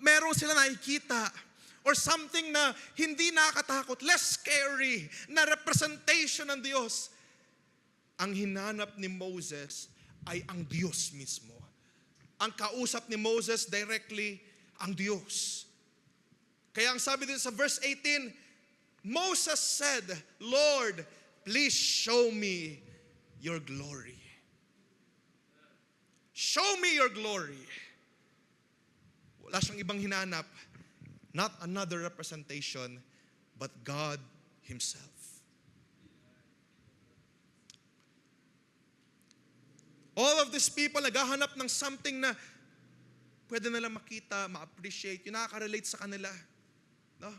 meron sila nakikita, or something na hindi nakakatakot, less scary, na representation ng Diyos. Ang hinanap ni Moses ay ang Diyos mismo. Ang kausap ni Moses directly, ang Diyos. Kaya ang sabi dito sa verse 18, Moses said, Lord, please show me your glory. Show me your glory. Wala siyang ibang hinanap. Not another representation, but God Himself. All of these people naghahanap ng something na pwede nila makita, ma-appreciate, yung nakaka-relate sa kanila. No?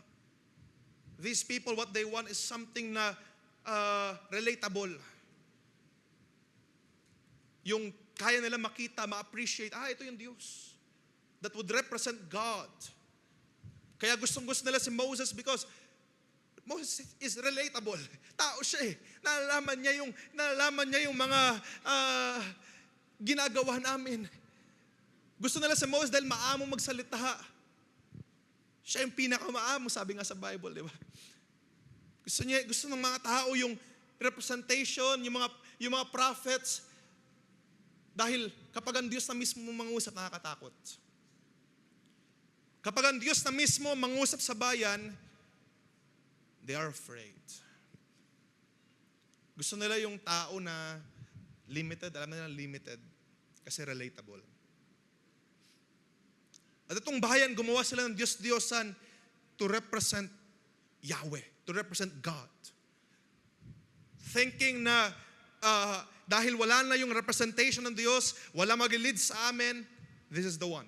These people, what they want is something na relatable. Yung kaya nila makita, ma-appreciate, ito yung Diyos. That would represent God. Kaya gustong-gusto nila si Moses because Moses is relatable. Tao siya eh. Nalalaman niya yung mga ginagawa namin. Gusto nila si Moses dahil maamo magsalita. Siya yung pinakamaamo, sabi nga sa Bible, di ba? Gusto ng mga tao yung representation, yung mga prophets. Dahil kapag ang Diyos na mismo mangusap, nakakatakot. Kapag ang Diyos na mismo mangusap sa bayan, they are afraid. Gusto nila yung tao na limited, alam nila limited, kasi relatable. At itong bayan, gumawa sila ng Diyos-Diyosan to represent Yahweh, to represent God. Thinking na dahil wala na yung representation ng Diyos, wala mag-lead sa amin, this is the one.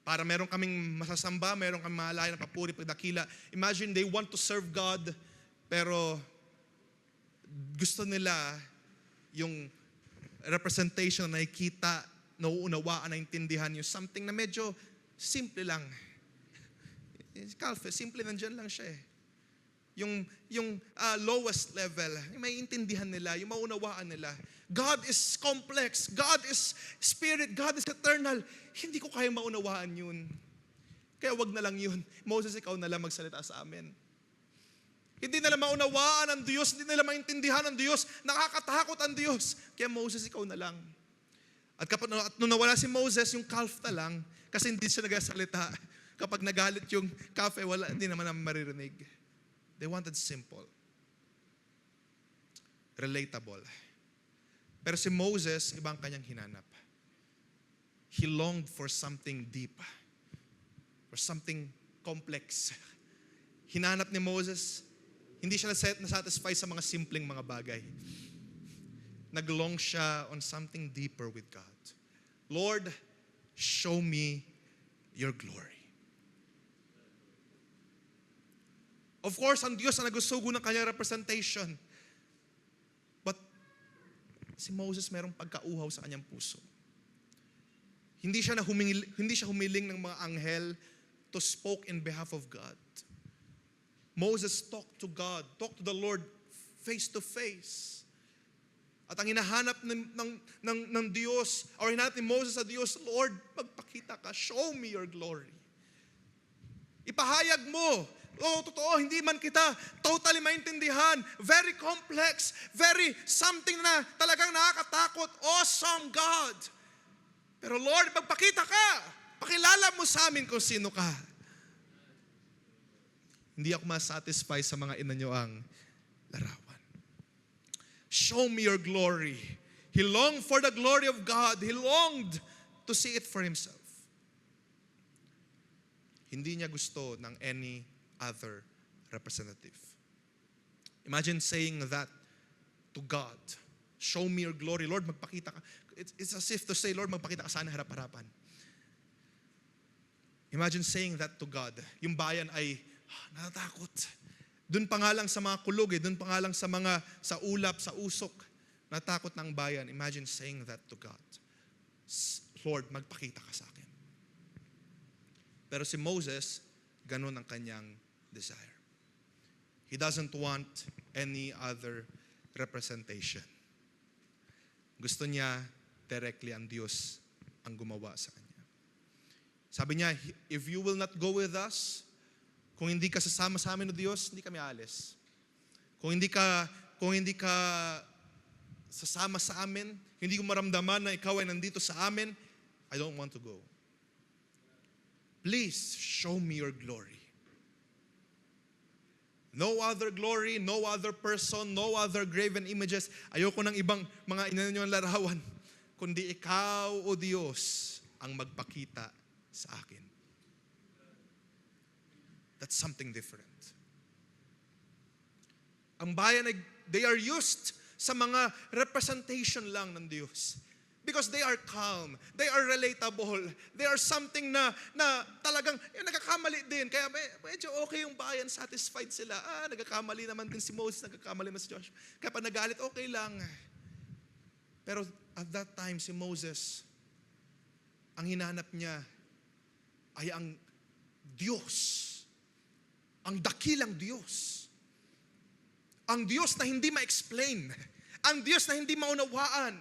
Para meron kaming masasamba, meron kaming mahalaya na papuri, pagdakila. Imagine they want to serve God, pero gusto nila yung representation na nakikita, nauunawaan, naintindihan yung something na medyo simple lang. Calfe, simple nandyan lang siya eh. Yung lowest level, yung maiintindihan nila, yung maunawaan nila. God is complex, God is spirit, God is eternal. Hindi ko kaya maunawaan yun. Kaya wag na lang yun. Moses, ikaw na lang magsalita sa amin. Hindi nila maunawaan ang Diyos, hindi nila maintindihan ang Diyos, nakakatakot ang Diyos. Kaya Moses, ikaw na lang. At nung nawala si Moses, yung calf na lang, kasi hindi siya nagsalita. Kapag nagalit yung calf, hindi naman naman maririnig. They wanted simple. Relatable. Pero si Moses, ibang kanyang hinanap. He longed for something deep. For something complex. Hinanap ni Moses Hindi siya nasatisfy sa mga simpleng mga bagay. Naglong siya on something deeper with God. Lord, show me your glory. Of course, ang Diyos ang nagsusugo ng kanyang representation. But si Moses merong pagkauhaw sa kanyang puso. Hindi siya humiling ng mga anghel to spoke in behalf of God. Moses talked to God, talked to the Lord face to face. At ang hinahanap ng Diyos, or hinahanap ni Moses sa Diyos, Lord, magpakita ka, show me your glory. Ipahayag mo, totoo, hindi man kita totally maintindihan. Very complex, very something na talagang nakakatakot. Awesome God. Pero Lord, magpakita ka. Pakilala mo sa amin kung sino ka. Hindi ako masatisfy sa mga inanyoang larawan. Show me your glory. He longed for the glory of God. He longed to see it for himself. Hindi niya gusto ng any other representative. Imagine saying that to God. Show me your glory. Lord, magpakita ka. It's as if to say, Lord, magpakita ka sana harap-harapan. Imagine saying that to God. Yung bayan ay natatakot. Doon pa nga lang sa mga kulog, doon pa nga lang sa ulap, sa usok, natakot ng bayan. Imagine saying that to God. Lord, magpakita ka sa akin. Pero si Moses, ganun ang kanyang desire. He doesn't want any other representation. Gusto niya directly ang Diyos ang gumawa sa kanya. Sabi niya, if you will not go with us, kung hindi ka sasama sa amin o Diyos, hindi kami aalis. Kung hindi ka sasama sa amin, hindi ko maramdaman na ikaw ay nandito sa amin, I don't want to go. Please show me your glory. No other glory, no other person, no other graven images. Ayoko ng ibang mga inanyo larawan, kundi ikaw o Diyos ang magpakita sa akin. That's something different. Ang bayan, they are used sa mga representation lang ng Diyos. Because they are calm, they are relatable, they are something na talagang nagkakamali din. Kaya medyo okay yung bayan, satisfied sila. Nagkakamali naman din si Moses, nagkakamali naman si Joshua. Kaya pag nagalit, okay lang. Pero at that time, si Moses, ang hinanap niya ay ang Diyos. Ang dakilang Diyos. Ang Diyos na hindi ma-explain. Ang Diyos na hindi maunawaan.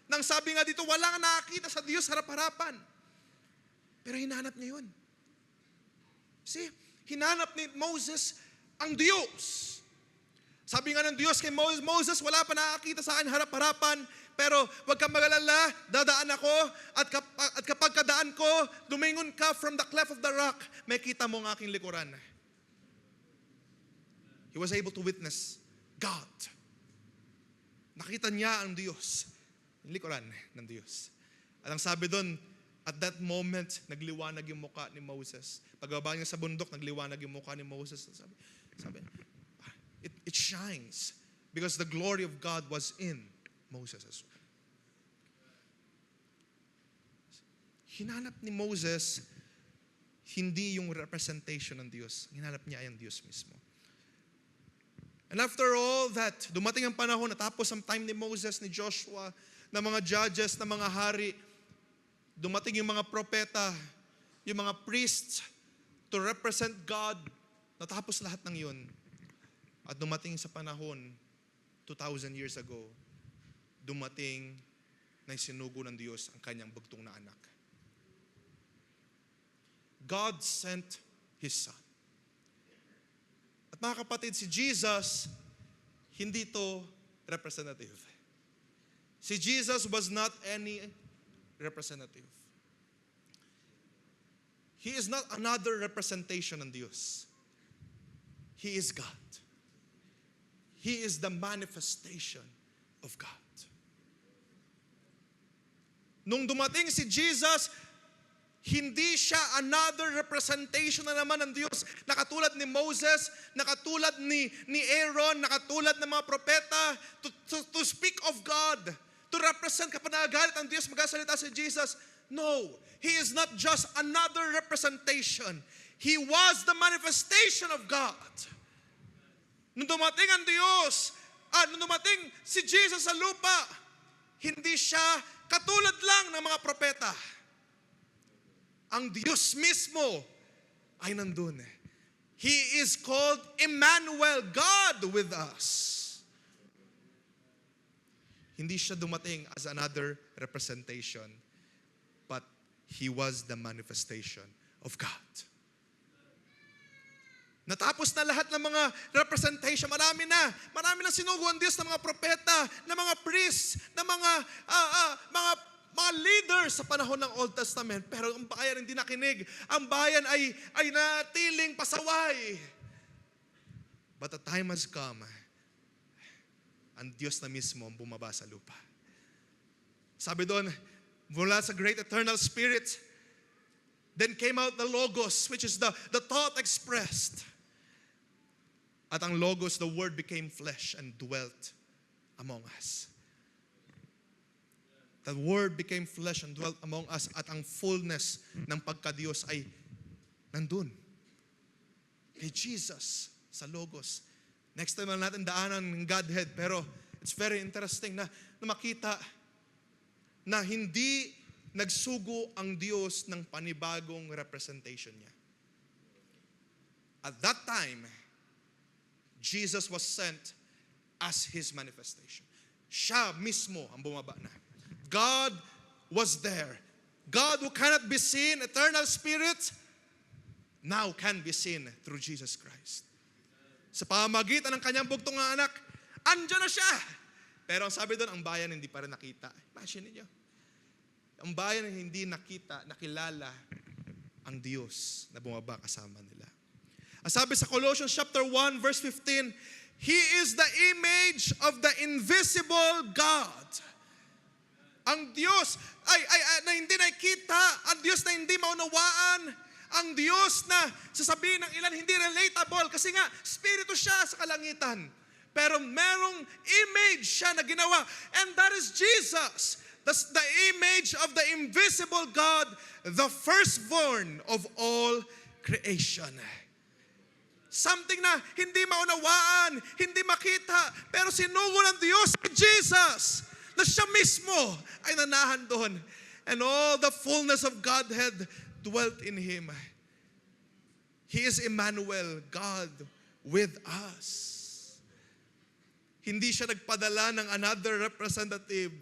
Nang sabi nga dito, wala nga nakakita sa Diyos harap-harapan. Pero hinanap niya yun. See, hinanap ni Moses ang Diyos. Sabi nga ng Diyos kay Moses, wala pa nakakita sa akin harap-harapan, pero huwag kang mag-alala, dadaan ako, at kapag kadaan ko, lumingon ka from the cleft of the rock, may kita mo ang aking likuran. He was able to witness God. Nakita niya ang Diyos. Yung likuran ng Diyos. At ang sabi doon, at that moment, nagliwanag yung mukha ni Moses. Pagbaba niya sa bundok, nagliwanag yung mukha ni Moses. Sabi, it shines because the glory of God was in Moses as well. Hinanap ni Moses, hindi yung representation ng Diyos. Hinanap niya ay ang Diyos mismo. And after all that, dumating ang panahon, natapos ang time ni Moses, ni Joshua, ng mga judges, ng mga hari, dumating yung mga propeta, yung mga priests to represent God. Natapos lahat ng yun. At dumating sa panahon, 2,000 years ago, dumating na sinugo ng Diyos ang kanyang bugtong na anak. God sent His Son. At mga kapatid, si Jesus, hindi to representative. Si Jesus was not any representative. He is not another representation ng Diyos. He is God. He is the manifestation of God. Nung dumating si Jesus, Hindi siya another representation na naman ng Diyos na katulad ni Moses, na katulad ni Aaron, na katulad ng mga propeta to speak of God, to represent kapag nagagalit ang Diyos, magsasalita si Jesus. No, He is not just another representation. He was the manifestation of God. Nung dumating ang Diyos, nung dumating si Jesus sa lupa, hindi siya katulad lang ng mga propeta. Ang Diyos mismo ay nandun. He is called Emmanuel, God with us. Hindi siya dumating as another representation, but He was the manifestation of God. Natapos na lahat ng mga representation. Marami na sinugo ang Diyos ng mga propeta, ng mga priests, ng mga leaders sa panahon ng Old Testament. Pero ang bayan hindi nakinig. Ang bayan ay natiling pasaway. But the time has come. Ang Diyos na mismo ang bumaba sa lupa. Sabi doon, mula sa great eternal spirit, then came out the Logos, which is the thought expressed. At ang Logos, the Word became flesh and dwelt among us. The Word became flesh and dwelt among us, at ang fullness ng pagka-Diyos ay nandun. Kay Jesus sa Logos. Next time na natin daanan ng Godhead, pero it's very interesting na makita na hindi nagsugo ang Diyos ng panibagong representation niya. At that time, Jesus was sent as His manifestation. Siya mismo ang bumaba na. God was there. God who cannot be seen, eternal spirit, now can be seen through Jesus Christ. Sa pamamagitan ng kanyang bugtong na anak, andyan na siya. Pero ang sabi doon, ang bayan hindi pa rin nakita. Imagine niyo. Ang bayan hindi nakita, nakilala ang Diyos na bumaba kasama nila. Ang sabi sa Colossians chapter 1 verse 15, He is the image of the invisible God. Ang Diyos na hindi nakikita, ang Diyos na hindi maunawaan, ang Diyos na sasabihin ng ilan hindi relatable kasi nga spirito siya sa kalangitan. Pero merong image siya na ginawa, and that is Jesus. That's the image of the invisible God, the firstborn of all creation. Something na hindi maunawaan, hindi makita, pero sinugo ng Diyos si Jesus, na siya mismo ay nanahan doon. And all the fullness of Godhead dwelt in Him. He is Emmanuel, God with us. Hindi siya nagpadala ng another representative.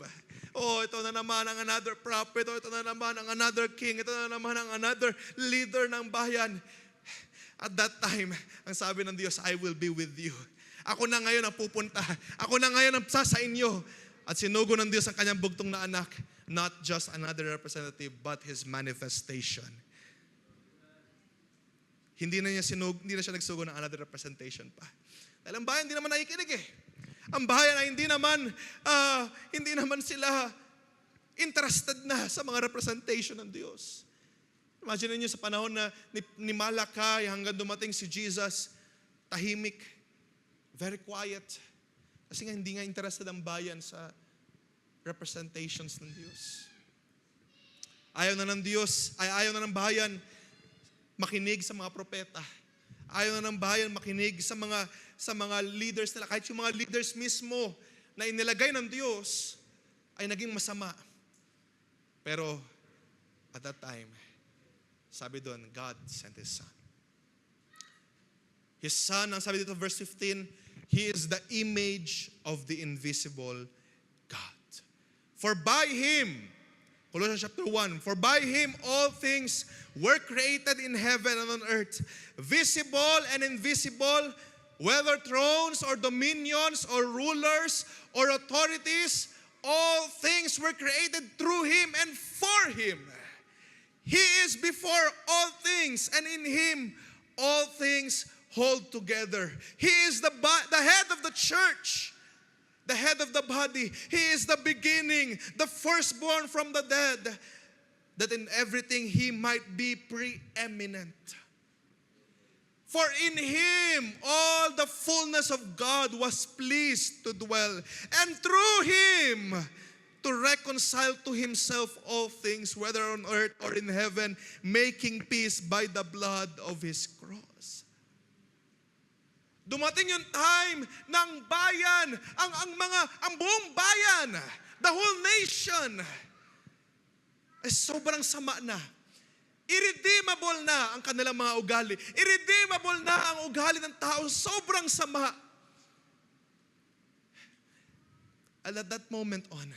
Oh, ito na naman ang another prophet. Oh, ito na naman ang another king. Ito na naman ang another leader ng bayan. At that time, ang sabi ng Diyos, I will be with you. Ako na ngayon ang pupunta. Ako na ngayon ang sa inyo. At sinugo ng Diyos ang kanyang bugtong na anak, not just another representative, but His manifestation. Hindi na siya nagsugo ng another representation pa. Dahil ang bayan hindi naman nakikinig eh. Ang bayan ay hindi naman sila interested na sa mga representation ng Diyos. Imagine niyo sa panahon na ni Malakay hanggang dumating si Jesus, tahimik, very quiet. Kasi nga hindi nga interested ang bayan sa representations ng Diyos. Ayaw na ng Diyos, ayaw na ng bayan makinig sa mga propeta. Ayaw na ng bayan makinig sa mga leaders nila. Kahit yung mga leaders mismo na inilagay ng Diyos ay naging masama. Pero at that time, sabi doon, God sent His Son. His Son, ang sabi dito verse 15, He is the image of the invisible God. For by Him, Colossians chapter 1, for by Him all things were created in heaven and on earth, visible and invisible, whether thrones or dominions or rulers or authorities, all things were created through Him and for Him. He is before all things, and in Him all things hold together. He is the head of the church, the head of the body. He is the beginning, the firstborn from the dead, that in everything He might be preeminent. For in Him all the fullness of God was pleased to dwell, and through Him to reconcile to Himself all things, whether on earth or in heaven, making peace by the blood of His cross. Dumating yung time ng bayan, ang buong bayan, the whole nation, ay sobrang sama na. Irredeemable na ang kanilang mga ugali. Irredeemable na ang ugali ng tao. Sobrang sama. And at that moment on,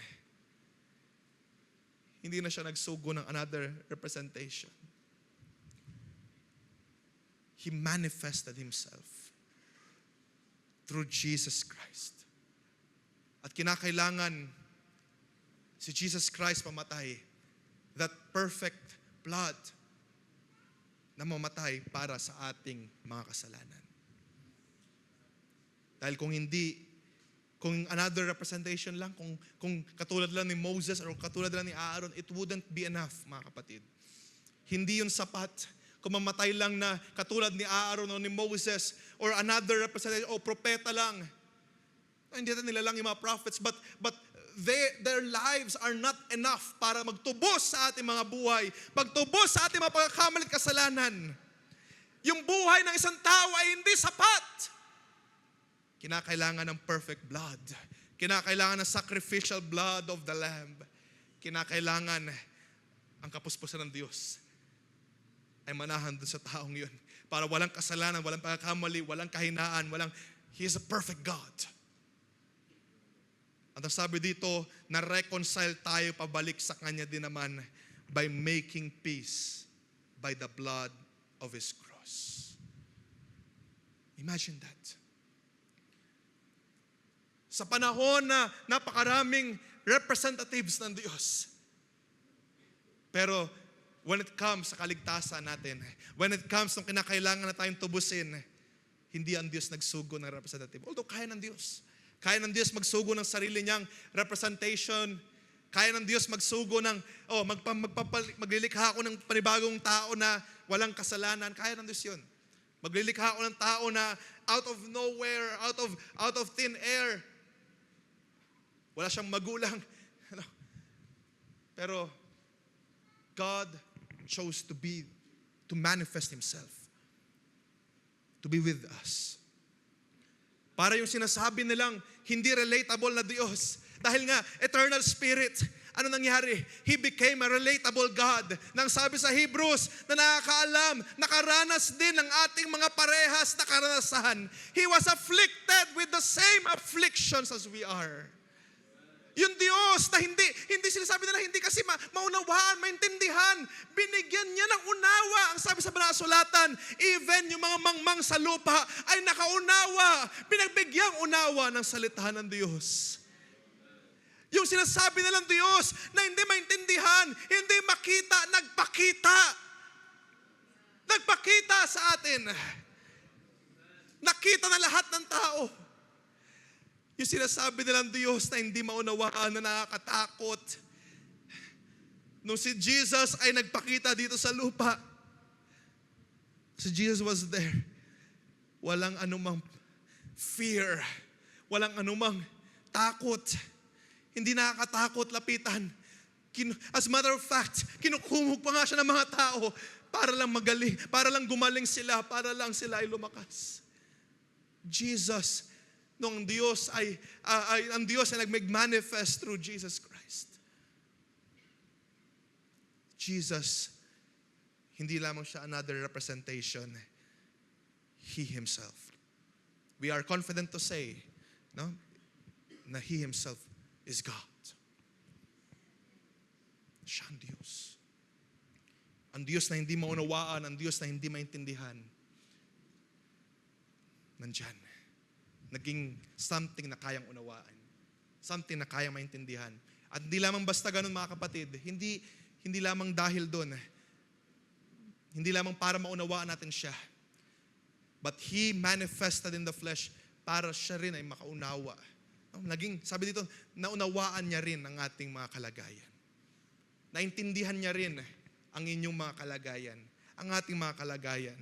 hindi na siya nagsugo ng another representation. He manifested Himself through Jesus Christ. At kinakailangan si Jesus Christ mamatay. That perfect blood na mamatay para sa ating mga kasalanan. Dahil kung hindi, kung another representation lang, kung katulad lang ni Moses or katulad lang ni Aaron, it wouldn't be enough, mga kapatid. Hindi yun sapat. Kung mamatay lang na katulad ni Aaron o ni Moses or another representation o propeta lang. Hindi natin nila lang yung mga prophets, but their lives are not enough para magtubos sa ating mga buhay, magtubos sa ating mga pagkakamali at kasalanan. Yung buhay ng isang tao ay hindi sapat. Kinakailangan ng perfect blood. Kinakailangan ng sacrificial blood of the Lamb. Kinakailangan ang kapuspusan ng Diyos ay manahan doon sa taong yun. Para walang kasalanan, walang pagkakamali, walang kahinaan, He is a perfect God. At ang sabi dito, na-reconcile tayo pabalik sa Kanya din naman by making peace by the blood of His cross. Imagine that. Sa panahon na napakaraming representatives ng Diyos. Pero when it comes sa kaligtasan natin, when it comes nung kinakailangan na tayong tubusin, hindi ang Diyos nagsugo ng representative. Although kaya ng Diyos. Kaya ng Diyos magsugo ng sarili niyang representation. Kaya ng Diyos magsugo ng, maglilikha ako ng panibagong tao na walang kasalanan. Kaya ng Diyos yun. Maglilikha ako ng tao na out of nowhere, out of thin air. Wala siyang magulang. Pero God chose to manifest Himself. To be with us. Para yung sinasabi nilang hindi relatable na Diyos. Dahil nga, eternal spirit. Ano nangyari? He became a relatable God. Nang sabi sa Hebrews na nakakaalam, nakaranas din ng ating mga parehas na karanasan. He was afflicted with the same afflictions as we are. Yung Diyos na hindi sinasabi nila, hindi kasi maunawaan, maintindihan. Binigyan niya ng unawa. Ang sabi sa Banal na Sulatan, even yung mga mangmang sa lupa ay nakaunawa. Pinagbigyan unawa ng salita ng Diyos. Yung sinasabi nilang Diyos na hindi maintindihan, hindi makita, nagpakita. Nagpakita sa atin. Nakita na lahat ng tao. Yung sinasabi nilang Diyos na hindi maunawaan, na nakakatakot. Nung si Jesus ay nagpakita dito sa lupa, si Jesus was there. Walang anumang fear. Walang anumang takot. Hindi nakakatakot lapitan. As a matter of fact, kinukumog pa nga siya ng mga tao para lang magaling, para lang gumaling sila, para lang sila ay lumakas. Jesus, nung ang Diyos ay nag-manifest through Jesus Christ. Jesus, hindi lamang siya another representation. He Himself. We are confident to say, no, na He Himself is God. Siya ang Diyos. Ang Diyos na hindi maunawaan, ang Diyos na hindi maintindihan. Nandyan. Naging something na kayang unawaan. Something na kayang maintindihan. At hindi lamang basta ganun, mga kapatid. Hindi lamang dahil doon. Hindi lamang para maunawaan natin siya. But He manifested in the flesh para siya rin ay makaunawa. Sabi dito, naunawaan niya rin ang ating mga kalagayan. naintindihan niya rin ang inyong mga kalagayan, ang ating mga kalagayan.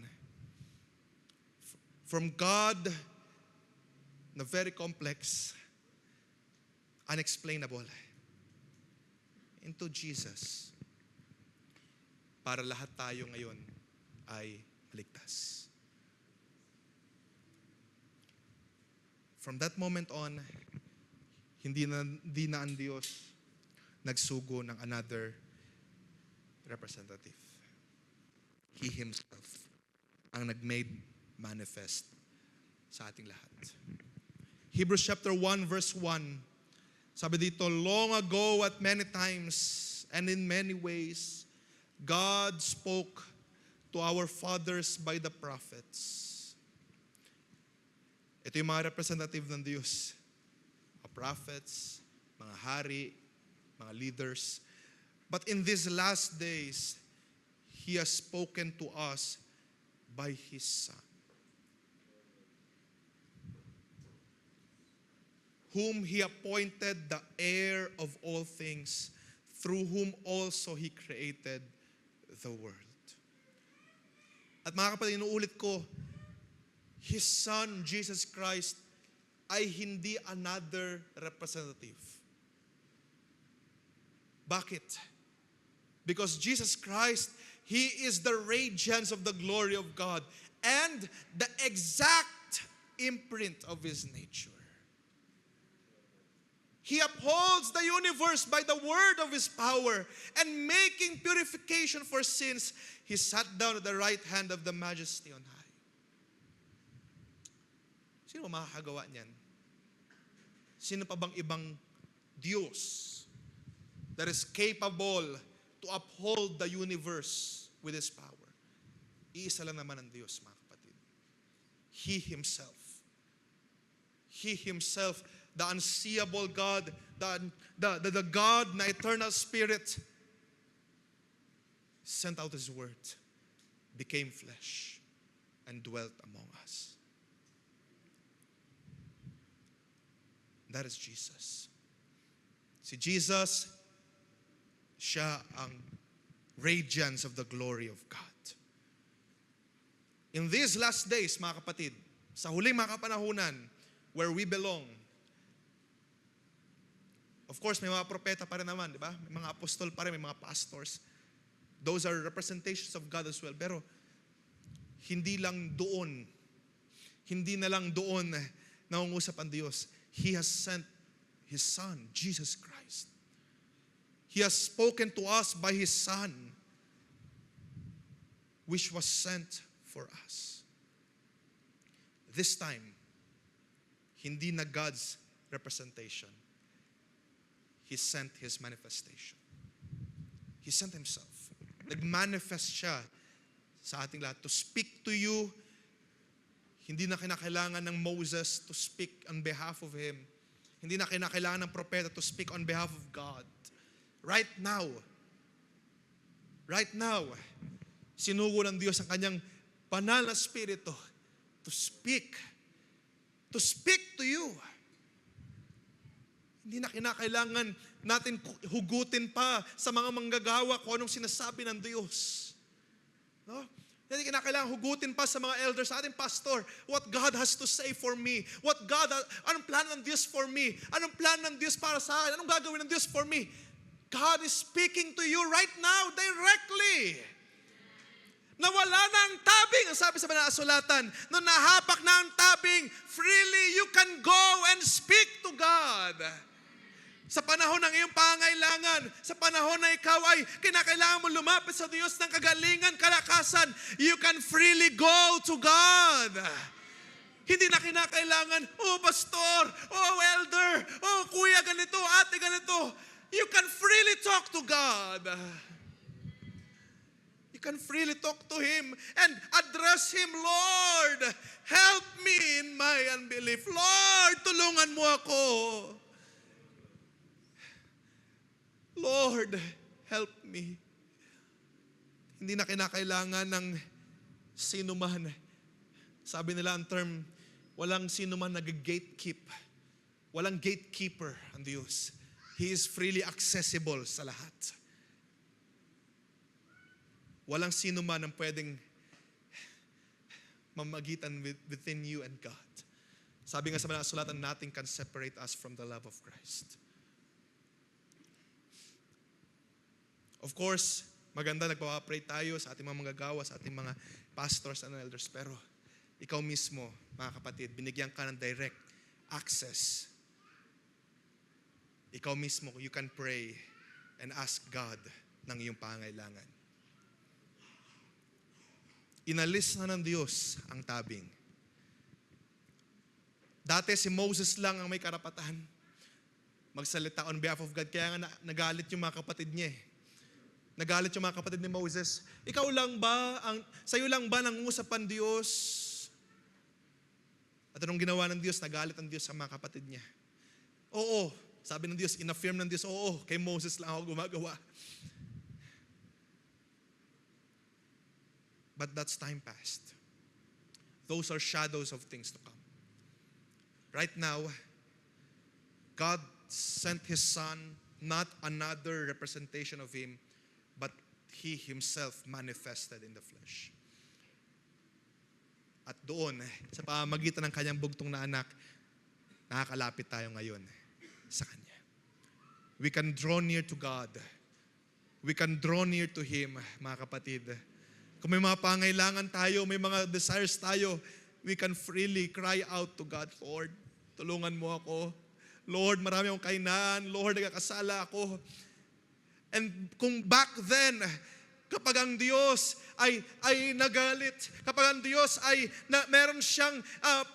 From God, na very complex, unexplainable, into Jesus, para lahat tayo ngayon ay maligtas. From that moment on, hindi na ang Diyos nagsugo ng another representative. He Himself ang nag-made manifest sa ating lahat. Hebrews chapter 1 verse 1, sabi dito, long ago at many times and in many ways, God spoke to our fathers by the prophets. Ito yung mga representative ng Diyos. Mga prophets, mga hari, mga leaders. But in these last days, He has spoken to us by His Son, whom He appointed the heir of all things, through whom also He created the world. At mga kapatid, inuulit ko, His Son, Jesus Christ, ay hindi another representative. Bakit? Because Jesus Christ, He is the radiance of the glory of God and the exact imprint of His nature. He upholds the universe by the word of His power, and making purification for sins, He sat down at the right hand of the Majesty on high. Sino makakagawa niyan? Sino pa bang ibang Diyos that is capable to uphold the universe with His power? Iisa lang naman ang Diyos, mga kapatid. He Himself. He Himself, the unseeable God, the God na eternal Spirit, sent out His word, became flesh, and dwelt among us. That is Jesus. Si Jesus, siya ang radiance of the glory of God. In these last days, mga kapatid, sa huling mga kapanahunan, where we belong, of course, may mga propeta pa rin naman, di ba? May mga apostol pa rin, may mga pastors. Those are representations of God as well. Pero, hindi lang doon, hindi na lang doon nangungusap ang Diyos. He has sent His Son, Jesus Christ. He has spoken to us by His Son, which was sent for us. This time, hindi na God's representation. He sent His manifestation. He sent Himself. Nag-manifest siya sa ating lahat to speak to you. Hindi na kinakailangan ng Moses to speak on behalf of him. Hindi na kinakailangan ng propeta to speak on behalf of God. Right now, sinugo ng Diyos ang kanyang banal na spirito to speak to you. Hindi na kinakailangan natin hugutin pa sa mga manggagawa kung anong sinasabi ng Diyos. No? Hindi kinakailangan hugutin pa sa mga elders, sa ating pastor, what God has to say for me. Anong plan ng Diyos for me? Anong plan ng Diyos para sa akin? Anong gagawin ng Diyos for me? God is speaking to you right now, directly. Nawala na ang tabing, ang sabi sa Banal-Sulatan. Nung nahapak na ang tabing, freely you can go and speak to God. Sa panahon ng iyong pangailangan, sa panahon na ikaw ay kinakailangan mo lumapit sa Diyos ng kagalingan, kalakasan, you can freely go to God. Hindi na kinakailangan, pastor, elder, kuya ganito, ate ganito. You can freely talk to God. You can freely talk to Him and address Him, Lord, help me in my unbelief. Lord, tulungan mo ako. Lord, help me. Hindi na kinakailangan ng sino man. Sabi nila ang term, walang sino man nag-gatekeep. Walang gatekeeper ang Diyos. He is freely accessible sa lahat. Walang sino man ang pwedeng mamagitan within you and God. Sabi nga sa mga sulatan, nothing can separate us from the love of Christ. Of course, maganda nagpapapray tayo sa ating mga manggagawa, sa ating mga pastors and elders, pero ikaw mismo, mga kapatid, binigyan ka ng direct access. Ikaw mismo, you can pray and ask God ng iyong pangailangan. Inalis na ng Diyos ang tabing. Dati si Moses lang ang may karapatan magsalita on behalf of God. Kaya nga nagalit yung mga kapatid niya eh. Nagalit yung mga kapatid ni Moses. Ikaw lang ba, sa'yo lang ba nangungusap ang Diyos? At anong ginawa ng Diyos? Nagalit ang Diyos sa mga kapatid niya. Oo, sabi ng Diyos, in-affirm ng Diyos, oo, kay Moses lang ako gumagawa. But that's time past. Those are shadows of things to come. Right now, God sent His Son, not another representation of Him, but He Himself manifested in the flesh. At doon, sa pamamagitan ng Kanyang bugtong na anak, nakakalapit tayo ngayon sa Kanya. We can draw near to God. We can draw near to Him, mga kapatid. Kung may mga pangailangan tayo, may mga desires tayo, we can freely cry out to God, Lord, tulungan mo ako. Lord, marami akong kainan. Lord, nagkakasala ako. And kung back then, kapag ang Diyos ay nagalit, kapag ang Diyos ay meron siyang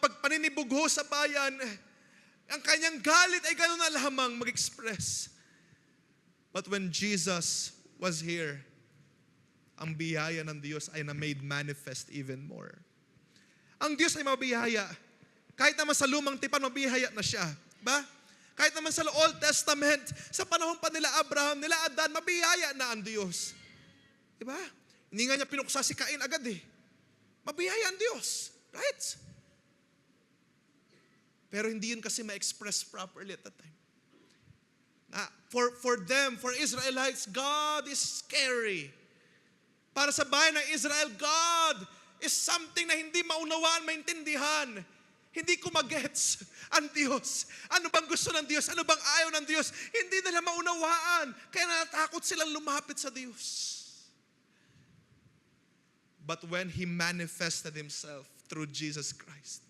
pagpaninibugho sa bayan, ang kanyang galit ay gano'n na lamang mag-express. But when Jesus was here, ang biyaya ng Diyos ay na-made manifest even more. Ang Diyos ay mabiyaya. Kahit naman sa lumang tipan, mabiyaya na siya. Ba? Kahit naman sa Old Testament, sa panahon pa nila Abraham, nila Adan, mabiyaya na ang Diyos. Diba? Hindi nga niya pinuksa si Cain agad eh. Mabiyaya ang Diyos. Right? Pero hindi yun kasi ma-express properly at that time. For them, for Israelites, God is scary. Para sa bayan ng Israel, God is something na hindi maunawaan, maintindihan. Hindi ko magets ang Diyos. Ano bang gusto ng Diyos? Ano bang ayaw ng Diyos? Hindi nila maunawaan. Kaya natatakot silang lumapit sa Diyos. But when He manifested Himself through Jesus Christ,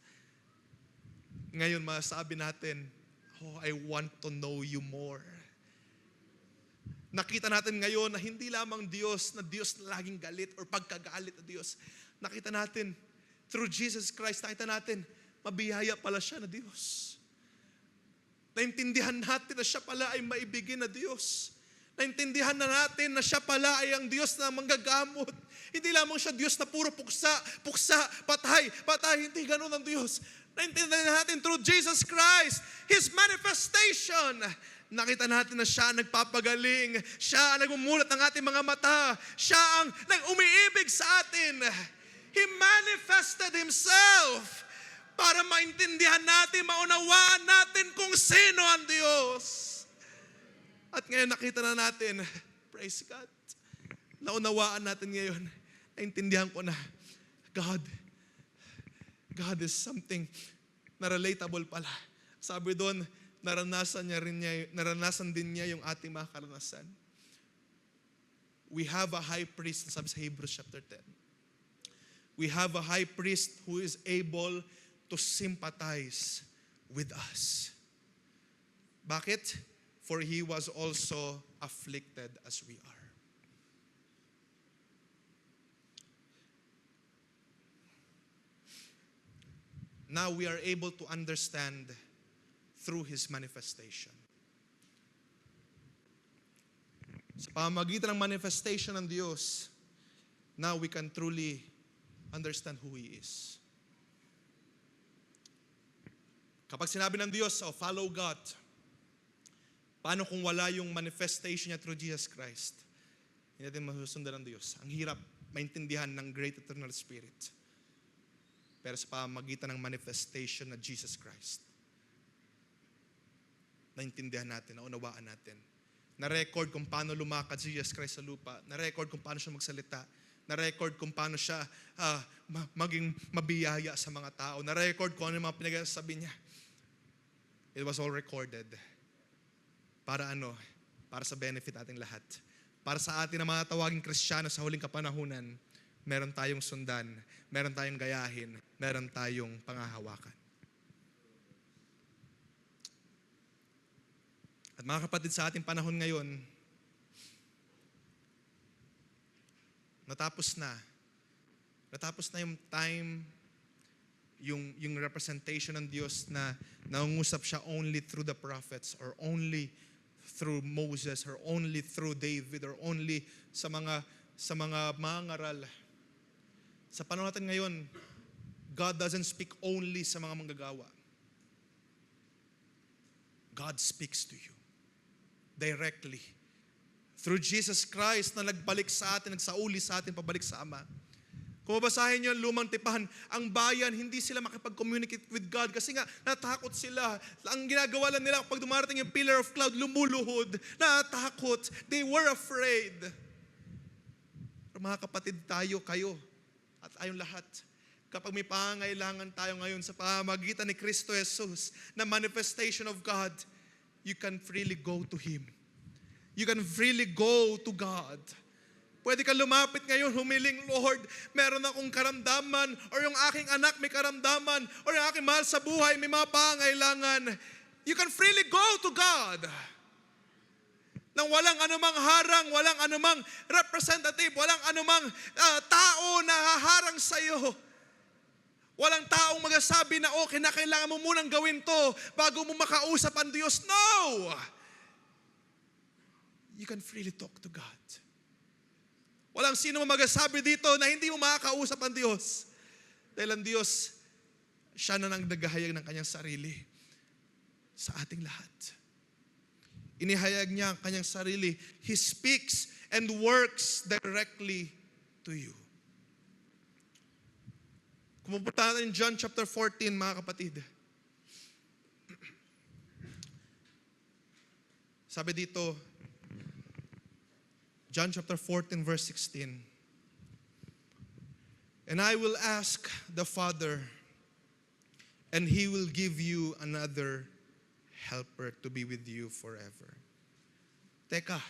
ngayon masasabi natin, oh, I want to know you more. Nakita natin ngayon na hindi lamang Diyos na laging galit or pagkagalit na Diyos. Nakita natin, through Jesus Christ, nakita natin, mabiyaya pala siya na Diyos. Naintindihan natin na siya pala ay maibigin na Diyos. Naintindihan na natin na siya pala ay ang Diyos na manggagamot. Hindi lamang siya Diyos na puro puksa, patay. Hindi ganun ang Diyos. Naintindihan natin through Jesus Christ, His manifestation. Nakita natin na siya ang nagpapagaling. Siya ang nagmumulat ng ating mga mata. Siya ang nag-umiibig sa atin. He manifested Himself para maintindihan natin, maunawaan natin kung sino ang Diyos. At ngayon nakita na natin, praise God, naunawaan natin ngayon, naintindihan ko na, God is something na relatable pala. Sabi doon, naranasan din niya yung ating mga karanasan. We have a high priest, sabi sa Hebrews chapter 10. We have a high priest who is able to sympathize with us. Bakit? For He was also afflicted as we are. Now we are able to understand through His manifestation. Sa pamamagitan ng manifestation ng Diyos, now we can truly understand who He is. Kapag sinabi ng Diyos, follow God, paano kung wala yung manifestation niya through Jesus Christ? Hindi natin masusundan ng Diyos. Ang hirap maintindihan ng great eternal spirit. Pero sa pamamagitan ng manifestation na Jesus Christ, naintindihan natin, naunawaan natin. Na-record kung paano lumakad si Jesus Christ sa lupa. Na-record kung paano siya magsalita. Na-record kung paano siya maging mabiyaya sa mga tao. Na-record kung ano yung mga pinagsasabi niya. It was all recorded. Para ano? Para sa benefit ating lahat. Para sa atin na mga tawaging Kristiyano sa huling kapanahunan, meron tayong sundan, meron tayong gayahin, meron tayong pangahawakan. At mga kapatid, sa ating panahon ngayon, natapos na yung time, yung representation ng Diyos na nangungusap siya only through the prophets or only through Moses or only through David or only sa mga mangaral. Sa panahon natin ngayon, God doesn't speak only sa mga manggagawa. God speaks to you directly. Through Jesus Christ na nagbalik sa atin, nagsauli sa atin, pabalik sa Ama. Kung mabasahin nyo ang lumang tipan, ang bayan, hindi sila makipag-communicate with God kasi nga natakot sila. Ang ginagawa lang nila kapag dumarating yung pillar of cloud, lumuluhod, natakot. They were afraid. Pero mga kapatid, kayo, at tayong lahat, kapag may pangangailangan tayo ngayon sa pamamagitan ni Kristo Jesus na manifestation of God, you can freely go to Him. You can freely go to God. Pwede ka lumapit ngayon, humiling, Lord, meron akong karamdaman, or yung aking anak may karamdaman, or yung aking mahal sa buhay may mga pangangailangan. You can freely go to God. Nang walang anumang harang, walang anumang representative, walang anumang tao na haharang sa iyo. Walang taong magsasabi na, kailangan mo munang gawin to bago mo makausap ang Diyos. No! You can freely talk to God. Walang sino magsasabi dito na hindi mo makakausap ang Diyos. Dahil ang Diyos, siya na nang naghahayag ng kanyang sarili sa ating lahat. Inihayag niya ang kanyang sarili. He speaks and works directly to you. Kumupunta natin John chapter 14, mga kapatid. Sabi dito, John chapter 14, verse 16. And I will ask the Father, and He will give you another helper to be with you forever. Teka,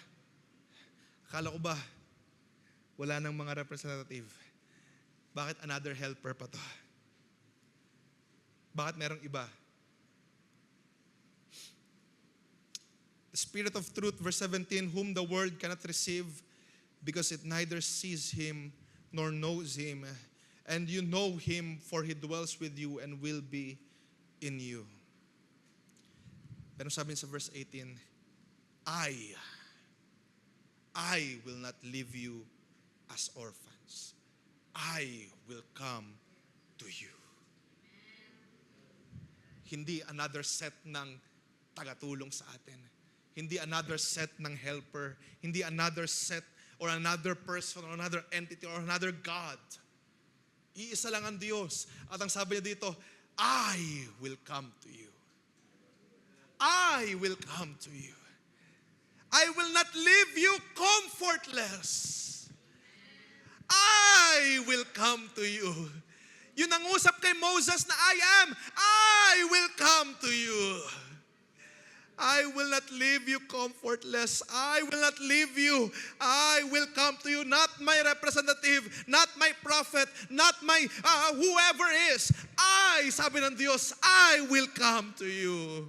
akala ko ba wala nang mga representative? Bakit another helper pa to? Bakit merong iba? The Spirit of truth, verse 17, whom the world cannot receive because it neither sees Him nor knows Him. And you know Him, for He dwells with you and will be in you. Pero sabi niya sa verse 18, I will not leave you as orphans. I will come to you. Hindi another set ng tagatulong sa atin. Hindi another set ng helper. Hindi another set or another person or another entity or another God. Iisa lang ang Diyos. At ang sabi niya dito, I will come to you. I will come to you. I will not leave you comfortless. I will come to you. Yun ang usap kay Moses na I will come to you. I will not leave you comfortless. I will not leave you. I will come to you. Not my representative, not my prophet, not my whoever is. Sabi ng Diyos, I will come to you.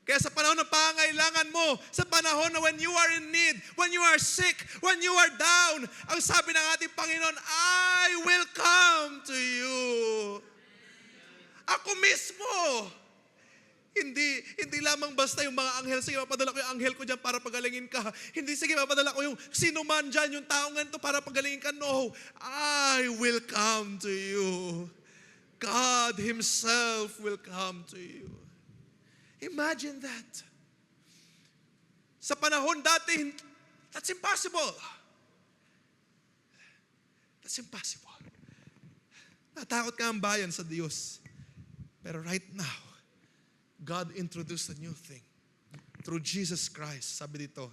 Kaya sa panahon ng pangangailangan mo, sa panahon na when you are in need, when you are sick, when you are down, ang sabi ng ating Panginoon, I will come to you. Ako mismo. Hindi lamang basta yung mga anghel, sige, mapadala ko yung anghel ko dyan para pagalingin ka. Hindi, sige, mapadala ko yung sino man dyan, yung taong ganito para pagalingin ka. No, I will come to you. God Himself will come to you. Imagine that. Sa panahon dati, that's impossible. That's impossible. Natakot ka ang bayan sa Diyos. Pero right now, God introduced a new thing. Through Jesus Christ, sabi dito,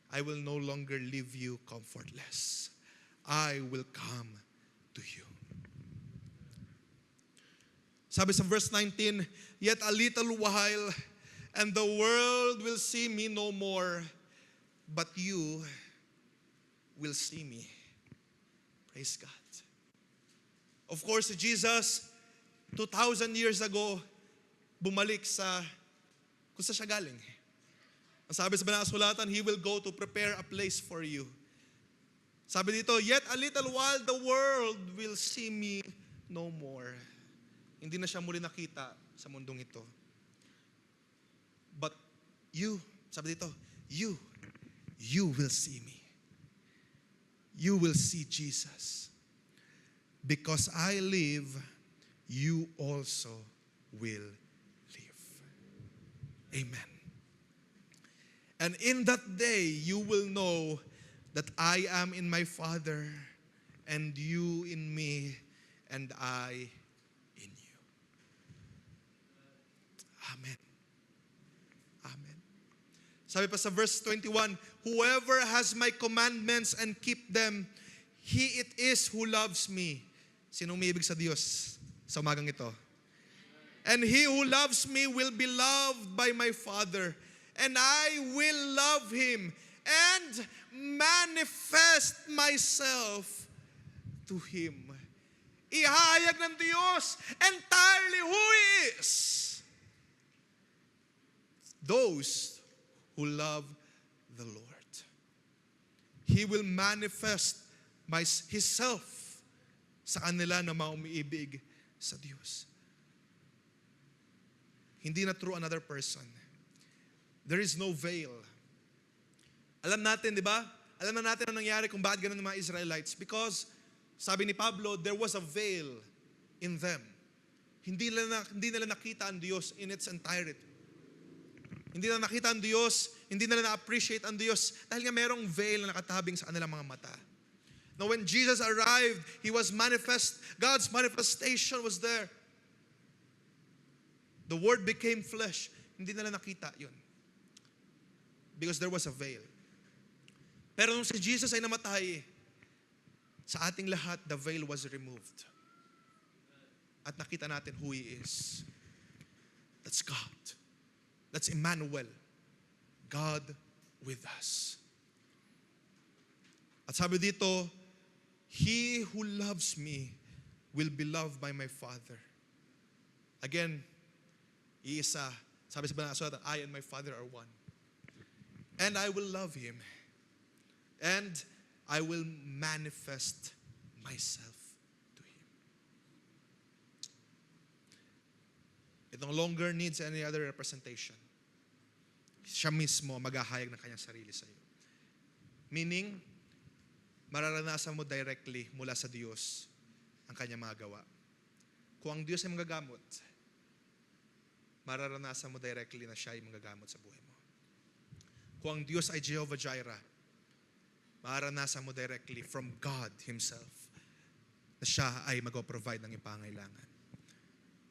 I will no longer leave you comfortless. I will come to you. Sabi sa verse 19, yet a little while, and the world will see me no more, but you will see me. Praise God. Of course, si Jesus, 2,000 years ago, bumalik sa kung saan siya galing. Ang sabi sa banal na kasulatan, He will go to prepare a place for you. Sabi dito, yet a little while the world will see me no more. Hindi na siya muli nakita sa mundong ito. But you, sabi dito, you will see me. You will see Jesus. Because I live, you also will live. Amen. And in that day, you will know that I am in my Father, and you in me, and I in you. Amen. Amen. Sabi pa sa verse 21, whoever has my commandments and keep them, he it is who loves me. Sinong may ibig sa Diyos sa umagang ito? And he who loves me will be loved by my Father, and I will love him and manifest myself to him. Ihayag ng Diyos entirely who He is. Those who love the Lord. He will manifest Himself sa kanila na mga umiibig sa Diyos. Hindi na through another person. There is no veil. Alam natin, di ba? Alam na natin ang nangyari kung bakit ganun ng mga Israelites. Because, sabi ni Pablo, there was a veil in them. Hindi nila nakita ang Diyos in its entirety. Hindi nila nakita ang Diyos, hindi nila na-appreciate ang Diyos dahil nga merong veil na nakatabing sa kanilang mga mata. Now when Jesus arrived, He was manifest. God's manifestation was there. The Word became flesh. Hindi nila nakita yun. Because there was a veil. Pero nung si Jesus ay namatay, sa ating lahat, the veil was removed. At nakita natin who He is. That's God. That's Emmanuel. God with us. At sabi dito, he who loves me will be loved by my Father. Again, iisa. Sabi sa banal na kasulatan, I and my Father are one. And I will love him. And I will manifest myself to him. It no longer needs any other representation. Siya mismo maghahayag ng kanyang sarili sa iyo. Meaning, mararanasan mo directly mula sa Diyos ang kanyang mga gawa. Kung ang Diyos ay manggagamot, mararanasan mo directly na siya ay manggagamot sa buhay mo. Kung ang Diyos ay Jehovah Jireh, mararanasan mo directly from God Himself na siya ay mag-provide ng ipangailangan.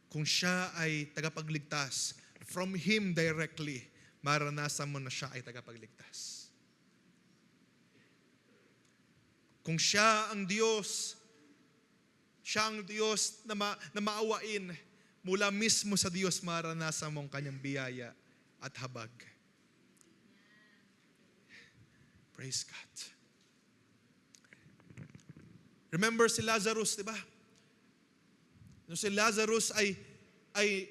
Kung siya ay tagapagligtas, from Him directly, mararanasan mo na siya ay tagapagligtas. Kung siya ang Diyos na maawain, mula mismo sa Diyos mararanasan mo ang kanyang biyaya at habag. Praise God. Remember si Lazarus, di ba? Nung si Lazarus ay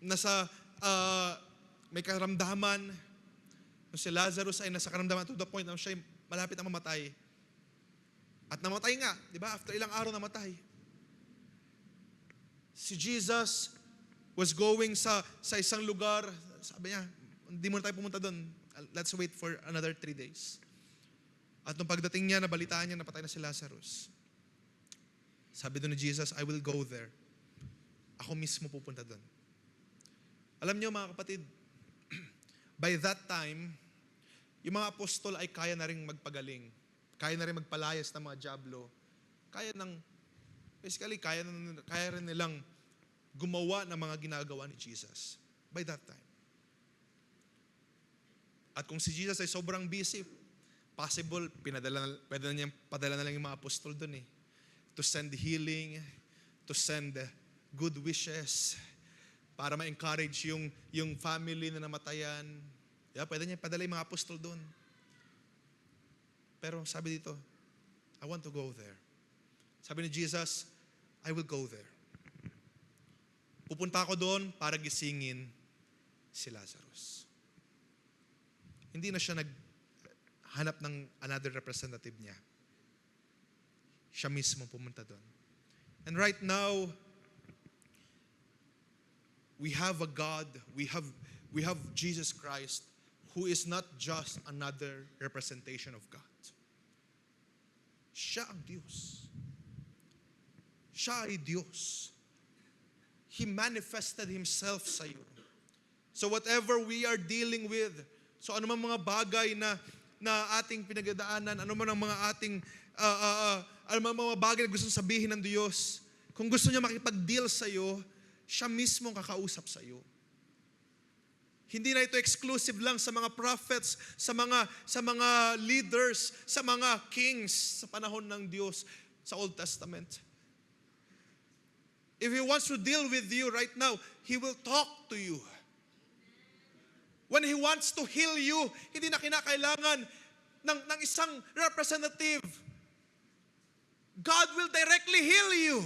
nasa may karamdaman, nung si Lazarus ay nasa karamdaman to the point na siya ay malapit na mamatay. At namatay nga, di ba? After ilang araw namatay. Si Jesus was going sa isang lugar, sabi niya, hindi muna tayo pumunta doon. Let's wait for another 3 days. At nung pagdating niya, nabalitaan niya, napatay na si Lazarus. Sabi doon ni Jesus, I will go there. Ako mismo pupunta doon. Alam niyo mga kapatid, by that time, yung mga apostol ay kaya na rin magpagaling. Kaya na rin magpalayas ng mga dyablo. Kaya rin nilang gumawa ng mga ginagawa ni Jesus. By that time. At kung si Jesus ay sobrang busy, possible, pwede na niyang padala na lang yung mga apostol doon eh. To send healing, to send good wishes, para ma-encourage yung family na namatayan. Yeah, pwede niya padala yung mga apostol doon. Pero sabi dito, I want to go there. Sabi ni Jesus, I will go there. Pupunta ako doon para gisingin si Lazarus. Hindi na siya naghanap ng another representative niya. Siya mismo pumunta doon. And right now, we have a God, we have Jesus Christ, who is not just another representation of God. Siya ang Diyos. Siya ay Diyos. He manifested Himself sa iyo. So whatever we are dealing with, so ano man mga bagay na ating pinagdadaanan, ano man ang mga ating, ano man mga bagay na gusto sabihin ng Diyos, kung gusto niya makipag-deal sa iyo, siya mismo ang kakausap sa iyo. Hindi na ito exclusive lang sa mga prophets, sa mga leaders, sa mga kings sa panahon ng Diyos sa Old Testament. If He wants to deal with you right now, He will talk to you. When He wants to heal you, hindi na kinakailangan ng isang representative. God will directly heal you.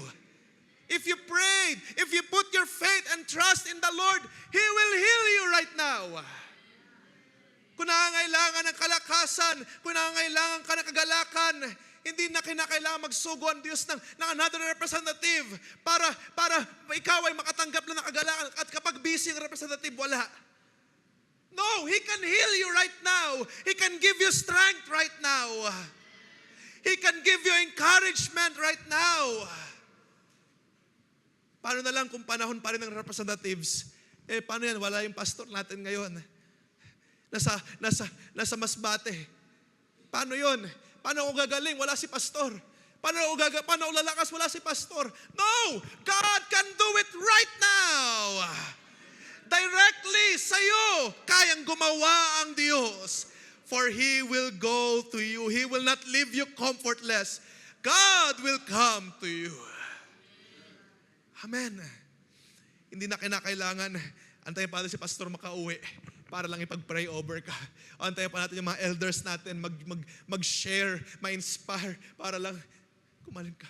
If you prayed, if you put your faith and trust in the Lord, He will heal you right now. Kung nangangailangan ng kalakasan, kung nangangailangan ka ng kagalakan, hindi na kinakailangan magsugo ang Diyos ng another representative para ikaw ay makatanggap lang ng kagalakan at kapag busy ang representative, wala. No, He can heal you right now. He can give you strength right now. He can give you encouragement right now. Paano na lang kung panahon pa rin ng representatives? Paano yan? Wala yung pastor natin ngayon. Nasa Masbate. Paano yun? Paano ako gagaling? Wala si pastor. Paano ako lalakas? Wala si pastor. No! God can do it right now. Directly sa'yo, kayang gumawa ang Diyos. For He will go to you. He will not leave you comfortless. God will come to you. Amen. Hindi na kinakailangan antayin pa natin si pastor makauwi para lang ipag-pray over ka. Antayin pa natin yung mga elders natin mag-share, ma-inspire para lang kumalim ka.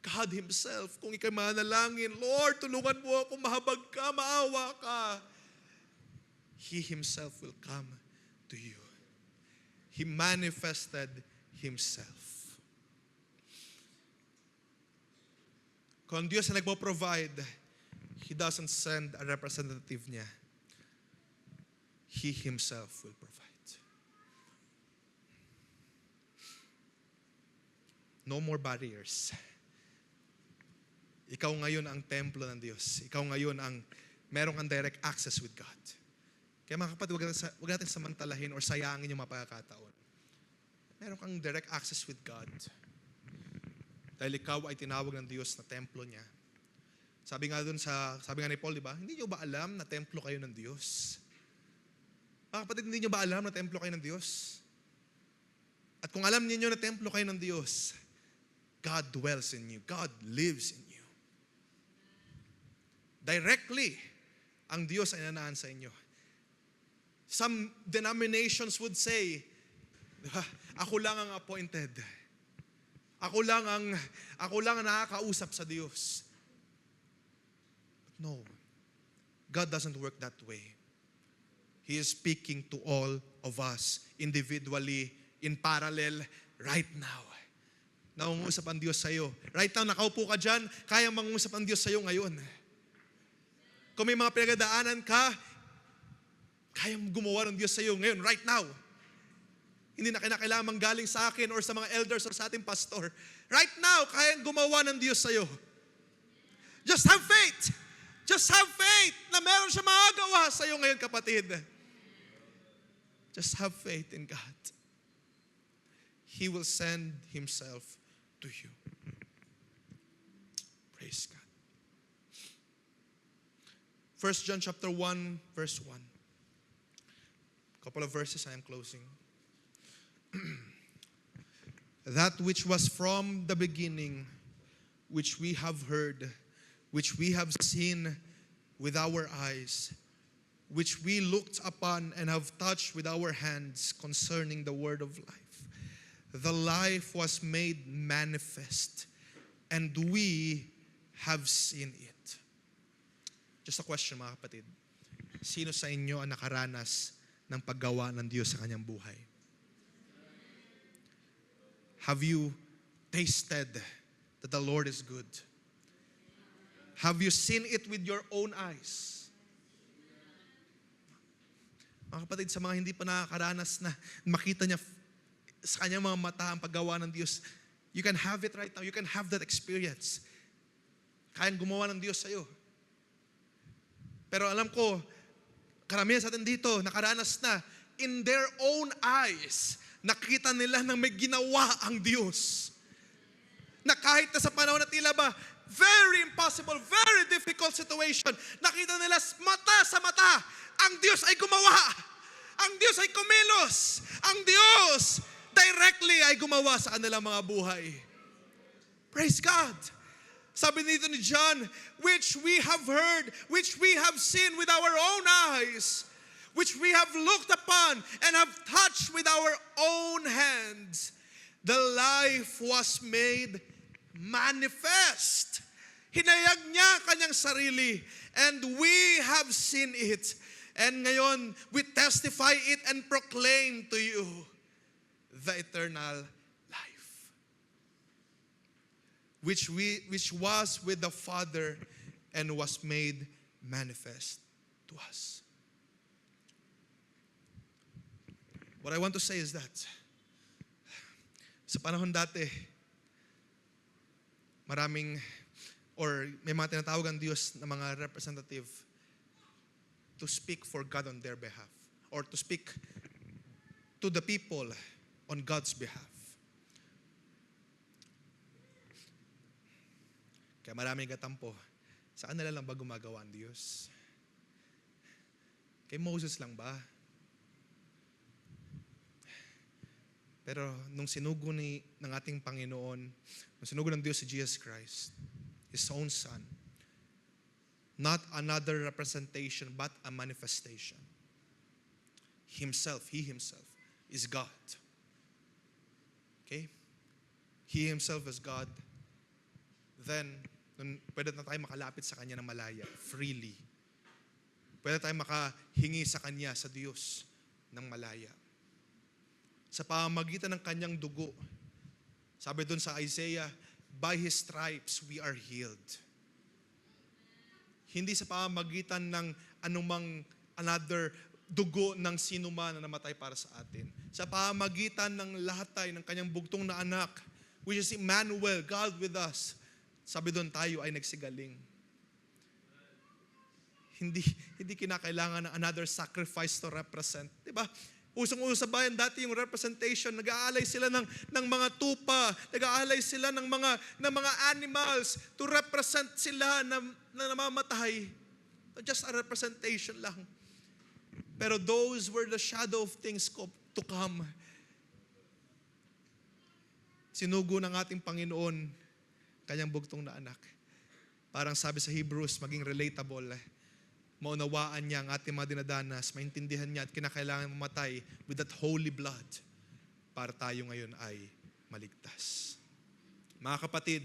God Himself, kung ikay manalangin, Lord, tulungan mo ako, mahabag ka, maawa ka. He Himself will come to you. He manifested Himself. Kung ang Diyos na nagpo-provide, He doesn't send a representative niya. He Himself will provide. No more barriers. Ikaw ngayon ang templo ng Diyos. Ikaw ngayon ang meron kang direct access with God. Kaya mga kapatid, huwag natin samantalahin or sayangin yung mga pagkakataon. Meron kang direct access with God. Dahil ikaw ay tinawag ng Diyos na templo niya. Sabi nga ni Paul, di ba? Hindi niyo ba alam na templo kayo ng Diyos? Mga kapatid, hindi niyo ba alam na templo kayo ng Diyos? At kung alam niyo na templo kayo ng Diyos, God dwells in you. God lives in you. Directly, ang Diyos ay nanaan sa inyo. Some denominations would say, ako lang ang appointed. Ako lang ang nakakausap sa Diyos. But no. God doesn't work that way. He is speaking to all of us individually, in parallel, right now. Nangungusap ang Diyos sa iyo. Right now, nakaupo ka dyan, kaya mangungusap ang Diyos sa iyo ngayon. Kung may mga pinagdaanan ka, kayang gumawa ng Diyos sa iyo ngayon, right now. Hindi na kinakailangan manggaling sa akin or sa mga elders or sa ating pastor. Right now, kayang gumawa ng Diyos sa iyo. Just have faith. Just have faith na meron siya magagawa sa iyo ngayon, kapatid. Just have faith in God. He will send Himself to you. Praise God. 1 John chapter 1, verse 1. Couple of verses, I am closing. that which was from the beginning, which we have heard, which we have seen with our eyes, which we looked upon and have touched with our hands concerning the word of life. The life was made manifest, and we have seen it. Just a question, mga kapatid. Sino sa inyo ang nakaranas ng paggawa ng Diyos sa kanyang buhay? Have you tasted that the Lord is good? Have you seen it with your own eyes? Mga kapatid, sa mga hindi pa nakakaranas na makita niya sa kanyang mga mata ang paggawa ng Diyos, you can have it right now. You can have that experience. Kayang gumawa ng Diyos sa'yo. Pero alam ko, karamihan sa atin dito, nakaranas na, in their own eyes, nakita nila na may ginawa ang Diyos. Na kahit na sa panahon na tila ba, very impossible, very difficult situation, nakita nila mata sa mata, ang Diyos ay gumawa. Ang Diyos ay kumilos. Ang Diyos directly ay gumawa sa kanilang mga buhay. Praise God. Sabi nito ni John, which we have heard, which we have seen with our own eyes, which we have looked upon and have touched with our own hands. The life was made manifest. Hinayag niya kanyang sarili, and we have seen it. And ngayon, we testify it and proclaim to you the eternal life, which was with the Father and was made manifest to us. What I want to say is that sa panahon dati, may mga tinatawag ang Diyos na mga representative to speak for God on their behalf, or to speak to the people on God's behalf. Kaya maraming katampo, sa kanila lang ba gumagawa ang Diyos? Kay Moses lang ba? Pero nung sinugo ng ating Panginoon, nung sinugo ng Diyos si Jesus Christ, His own Son, not another representation, but a manifestation. He Himself is God. Okay? He Himself is God. Then, pwede na tayo makalapit sa Kanya ng malaya, freely. Pwede tayo makahingi sa Kanya, sa Diyos, ng malaya. Sa pamamagitan ng Kanyang dugo, sabi dun sa Isaiah, by His stripes we are healed. Hindi sa pamamagitan ng anumang another dugo ng sino man na namatay para sa atin. Sa pamamagitan ng lahatay ng Kanyang bugtong na anak, which is Emmanuel, God with us. Sabi doon, tayo ay nagsigaling. Hindi kinakailangan ng another sacrifice to represent. Diba? Usong-uso sa bayan dati yung representation, nag-aalay sila ng mga tupa, nag-aalay sila ng mga animals to represent sila na namamatay. Just a representation lang. Pero those were the shadow of things to come. Sinugo ng ating Panginoon Kanyang bugtong na anak. Parang sabi sa Hebrews, maging relatable. Maunawaan niya ang ating mga dinadanas, maintindihan niya at kinakailangan mamatay with that holy blood para tayo ngayon ay maligtas. Mga kapatid,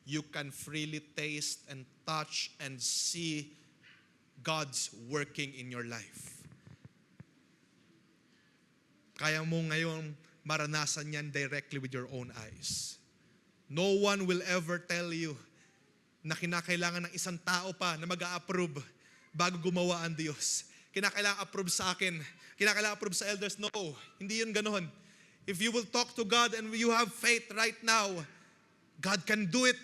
you can freely taste and touch and see God's working in your life. Kaya mo ngayon maranasan yan directly with your own eyes. No one will ever tell you na kinakailangan ng isang tao pa na mag-a-approve bago gumawa ang Diyos. Kinakailangan approve sa akin. Kinakailangan approve sa elders. No, hindi yun ganon. If you will talk to God and you have faith right now, God can do it.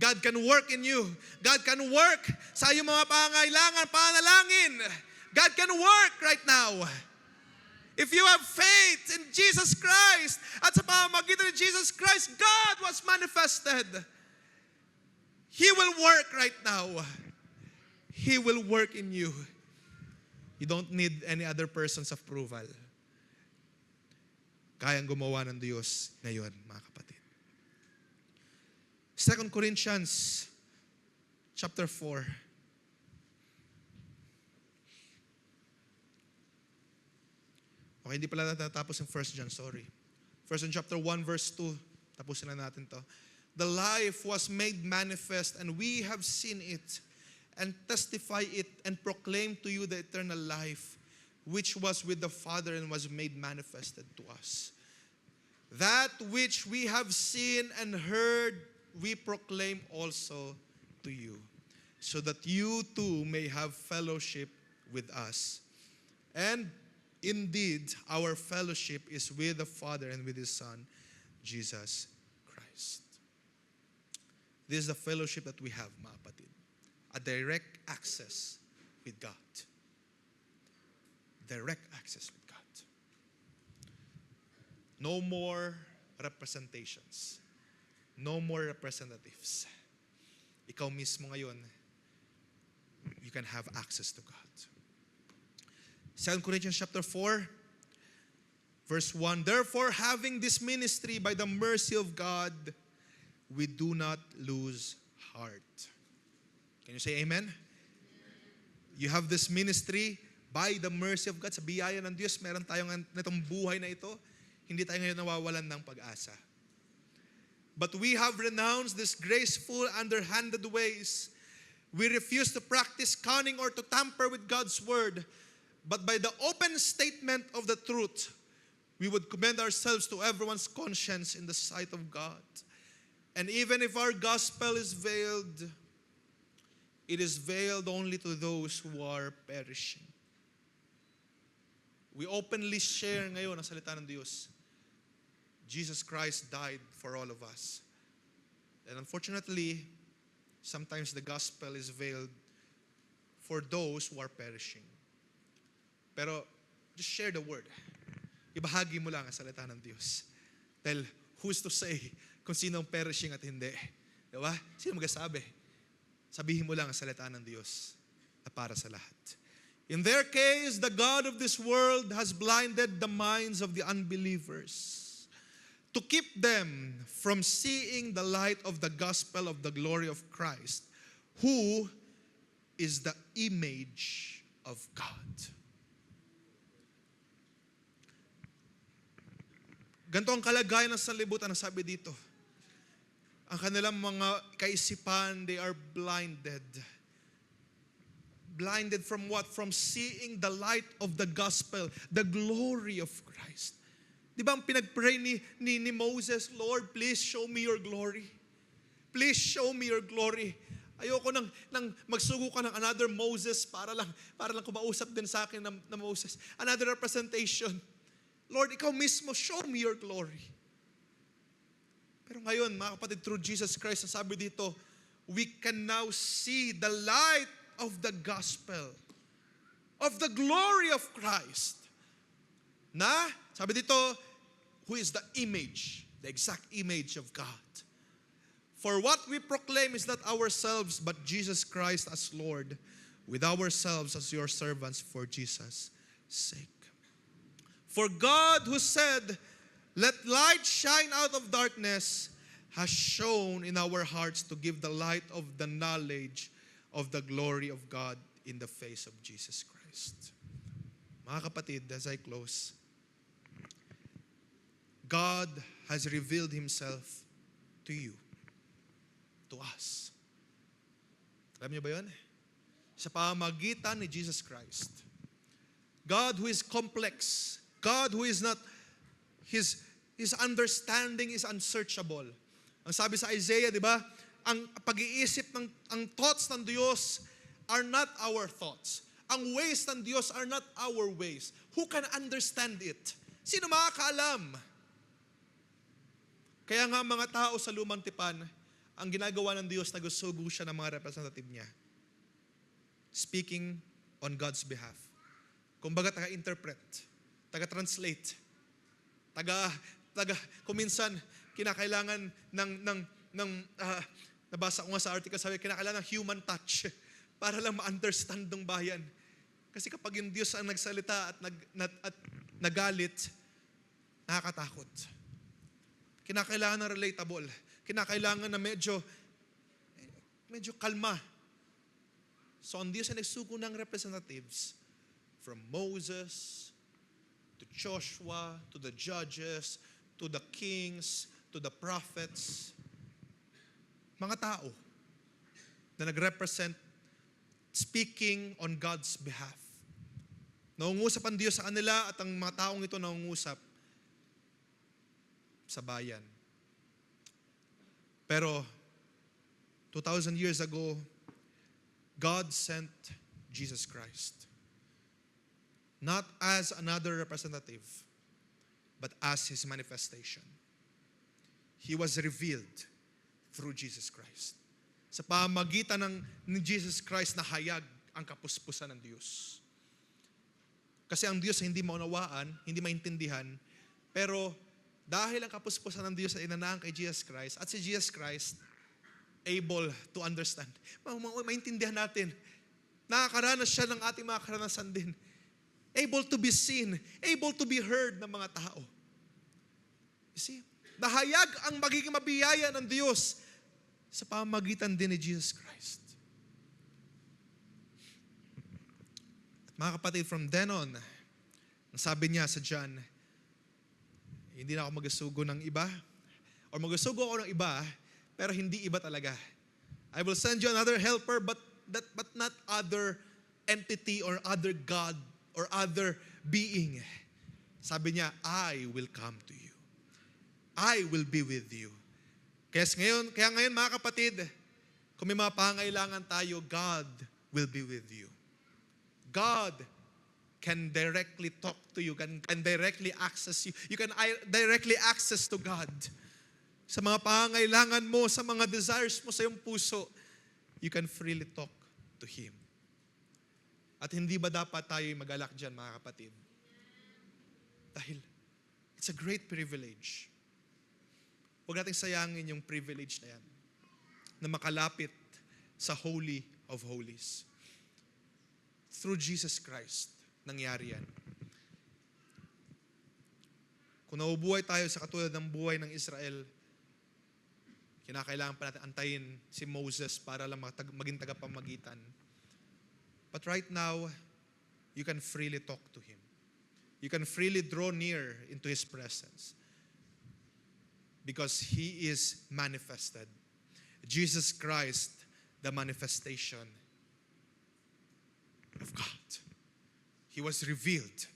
God can work in you. God can work sa iyong mga pangailangan, panalangin. God can work right now. If you have faith in Jesus Christ, at sa pamamagitan ni Jesus Christ, God was manifested. He will work right now. He will work in you. You don't need any other person's approval. kayang gumawa ng Diyos ngayon, mga kapatid. 2 Corinthians chapter 4. Okay, hindi pala natatapos yung 1 John, sorry. 1 John chapter 1 verse 2. Tapusin na natin to. The life was made manifest, and we have seen it, and testify it, and proclaim to you the eternal life, which was with the Father and was made manifested to us. That which we have seen and heard, we proclaim also to you, so that you too may have fellowship with us. And indeed, our fellowship is with the Father and with His Son, Jesus Christ. This is the fellowship that we have, mga kapatid. A direct access with God. Direct access with God. No more representations. No more representatives. Ikaw mismo ngayon, you can have access to God. 2 Corinthians chapter 4, verse 1, therefore, having this ministry by the mercy of God, we do not lose heart. Can you say amen? You have this ministry by the mercy of God. Sa biyaya ng Diyos, meron tayong nitong buhay na ito. Hindi tayo ngayon nawawalan ng pag-asa. But we have renounced these graceful, underhanded ways. We refuse to practice cunning or to tamper with God's word. But by the open statement of the truth, we would commend ourselves to everyone's conscience in the sight of God. And even if our gospel is veiled, it is veiled only to those who are perishing. We openly share ngayon ang salita ng Diyos. Jesus Christ died for all of us. And unfortunately, sometimes the gospel is veiled for those who are perishing. Pero just share the word. Ibahagi mo lang ang salita ng Diyos. Dahil who's to say kung sino ang perishing at hindi? Diba? Sino magsasabi? Sabihin mo lang ang salita ng Diyos na para sa lahat. In their case, the God of this world has blinded the minds of the unbelievers to keep them from seeing the light of the gospel of the glory of Christ, who is the image of God. Ganito ang kalagayan ng sanlibutan, ang sabi dito. Ang kanilang mga kaisipan, they are blinded. Blinded from what? From seeing the light of the gospel, the glory of Christ. Di ba ang pinag-pray ni Moses, Lord, please show me your glory. Please show me your glory. Ayoko nang magsugo ka ng another Moses para lang kumausap din sa akin na Moses. Another representation. Lord, ikaw mismo, show me your glory. Pero ngayon, mga kapatid, through Jesus Christ, ang sabi dito, we can now see the light of the gospel, of the glory of Christ. Na, sabi dito, who is the image, the exact image of God. For what we proclaim is not ourselves, but Jesus Christ as Lord, with ourselves as your servants for Jesus' sake. For God who said, let light shine out of darkness, has shown in our hearts to give the light of the knowledge of the glory of God in the face of Jesus Christ. Mga kapatid, as I close, God has revealed Himself to you, to us. Alam niyo ba yun? Sa pamamagitan ni Jesus Christ. God who is complex, God who is not, His understanding is unsearchable. Ang sabi sa Isaiah, di ba? Ang pag-iisip ang thoughts ng Diyos are not our thoughts. Ang ways ng Diyos are not our ways. Who can understand it? Sino makakaalam? Kaya nga mga tao sa lumang tipan, ang ginagawa ng Diyos, nagsusugo siya ng mga representative niya. Speaking on God's behalf. Kumbaga taga-interpret, taga-translate, kuminsan kinakailangan nabasa ko nga sa article, sabi, kinakailangan ng human touch para lang ma-understand ng bayan. Kasi kapag yung Diyos ang nagsalita at nagalit, nakakatakot. Kinakailangan ng relatable. Kinakailangan na medyo kalma. So ang Diyos ay nagsugo ng representatives from Moses, to Joshua, to the judges, to the kings, to the prophets. Mga tao na nag-represent, speaking on God's behalf. Nangungusap ang Diyos sa kanila at ang mga taong ito nangungusap sa bayan. Pero 2,000 years ago, God sent Jesus Christ. Not as another representative, but as His manifestation. He was revealed through Jesus Christ. Sa pamagitan ni Jesus Christ na hayag ang kapuspusan ng Diyos. Kasi ang Diyos ay hindi maunawaan, hindi maintindihan, pero dahil ang kapuspusan ng Diyos ay inanaan kay Jesus Christ, at si Jesus Christ able to understand. Maintindihan natin. Nakakaranas siya ng ating mga karanasan din. Able to be seen, able to be heard ng mga tao. You see? Nahayag ang magiging mabiyaya ng Diyos sa pamamagitan din ni Jesus Christ. At mga kapatid, from then on, ang sabi niya sa John, hindi na ako magasugo ng iba, or magasugo ako ng iba, pero hindi iba talaga. I will send you another helper, but not other entity or other God or other being. Sabi niya, I will come to you. I will be with you. Kaya ngayon mga kapatid, kung may mga pangailangan tayo, God will be with you. God can directly talk to you, can directly access you. You can directly access to God. Sa mga pangailangan mo, sa mga desires mo sa iyong puso, you can freely talk to Him. At hindi ba dapat tayo mag-alak dyan, mga kapatid? Dahil it's a great privilege. Huwag natin sayangin yung privilege na yan, na makalapit sa Holy of Holies. Through Jesus Christ, nangyari yan. Kung nabubuhay tayo sa katulad ng buhay ng Israel, kinakailangan pa natin antayin si Moses para lang maging tagapamagitan. But right now, you can freely talk to Him. You can freely draw near into His presence. Because He is manifested. Jesus Christ, the manifestation of God. He was revealed.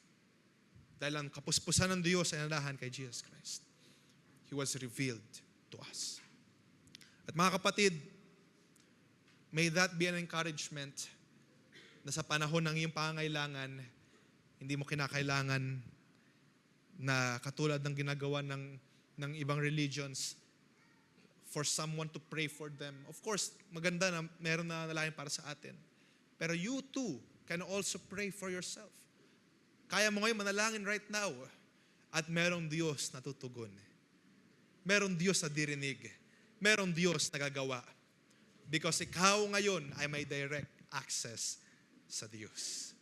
Dahil ang kapuspusan ng Diyos ay nalahan kay Jesus Christ. He was revealed to us. At mga kapatid, may that be an encouragement na sa panahon ng iyong pangailangan, hindi mo kinakailangan na katulad ng ginagawa ng ibang religions for someone to pray for them. Of course, maganda na meron na nalangin para sa atin. Pero you too can also pray for yourself. Kaya mo ngayon manalangin right now at merong Diyos na tutugon. Merong Diyos na dirinig. Merong Diyos na gagawa. Because ikaw ngayon ay may direct access sa Diyos.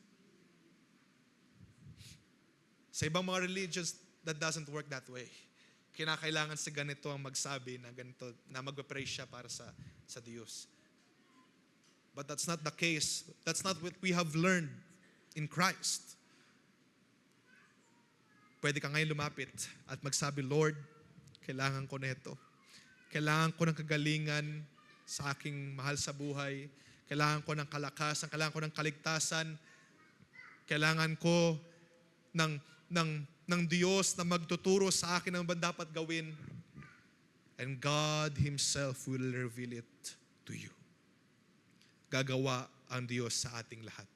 Sa ibang mga religions, that doesn't work that way. Kinakailangan sa ganito ang magsabi na ganito, na magpe-pray siya para sa Diyos. But that's not the case. That's not what we have learned in Christ. Pwede ka ngayon lumapit at magsabi, Lord, kailangan ko na ito. Kailangan ko ng kagalingan sa aking mahal sa buhay. Kailangan ko ng kalakasan. Kailangan ko ng kaligtasan. Kailangan ko ng Diyos na magtuturo sa akin ang dapat gawin. And God Himself will reveal it to you. Gagawa ang Diyos sa ating lahat.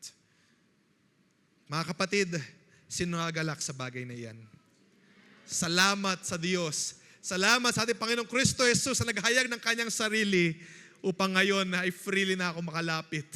Mga kapatid, sino nagalak sa bagay na yan? Salamat sa Diyos. Salamat sa ating Panginoong Kristo Jesus na naghayag ng Kanyang sarili upang ngayon ay freely na ako makalapit.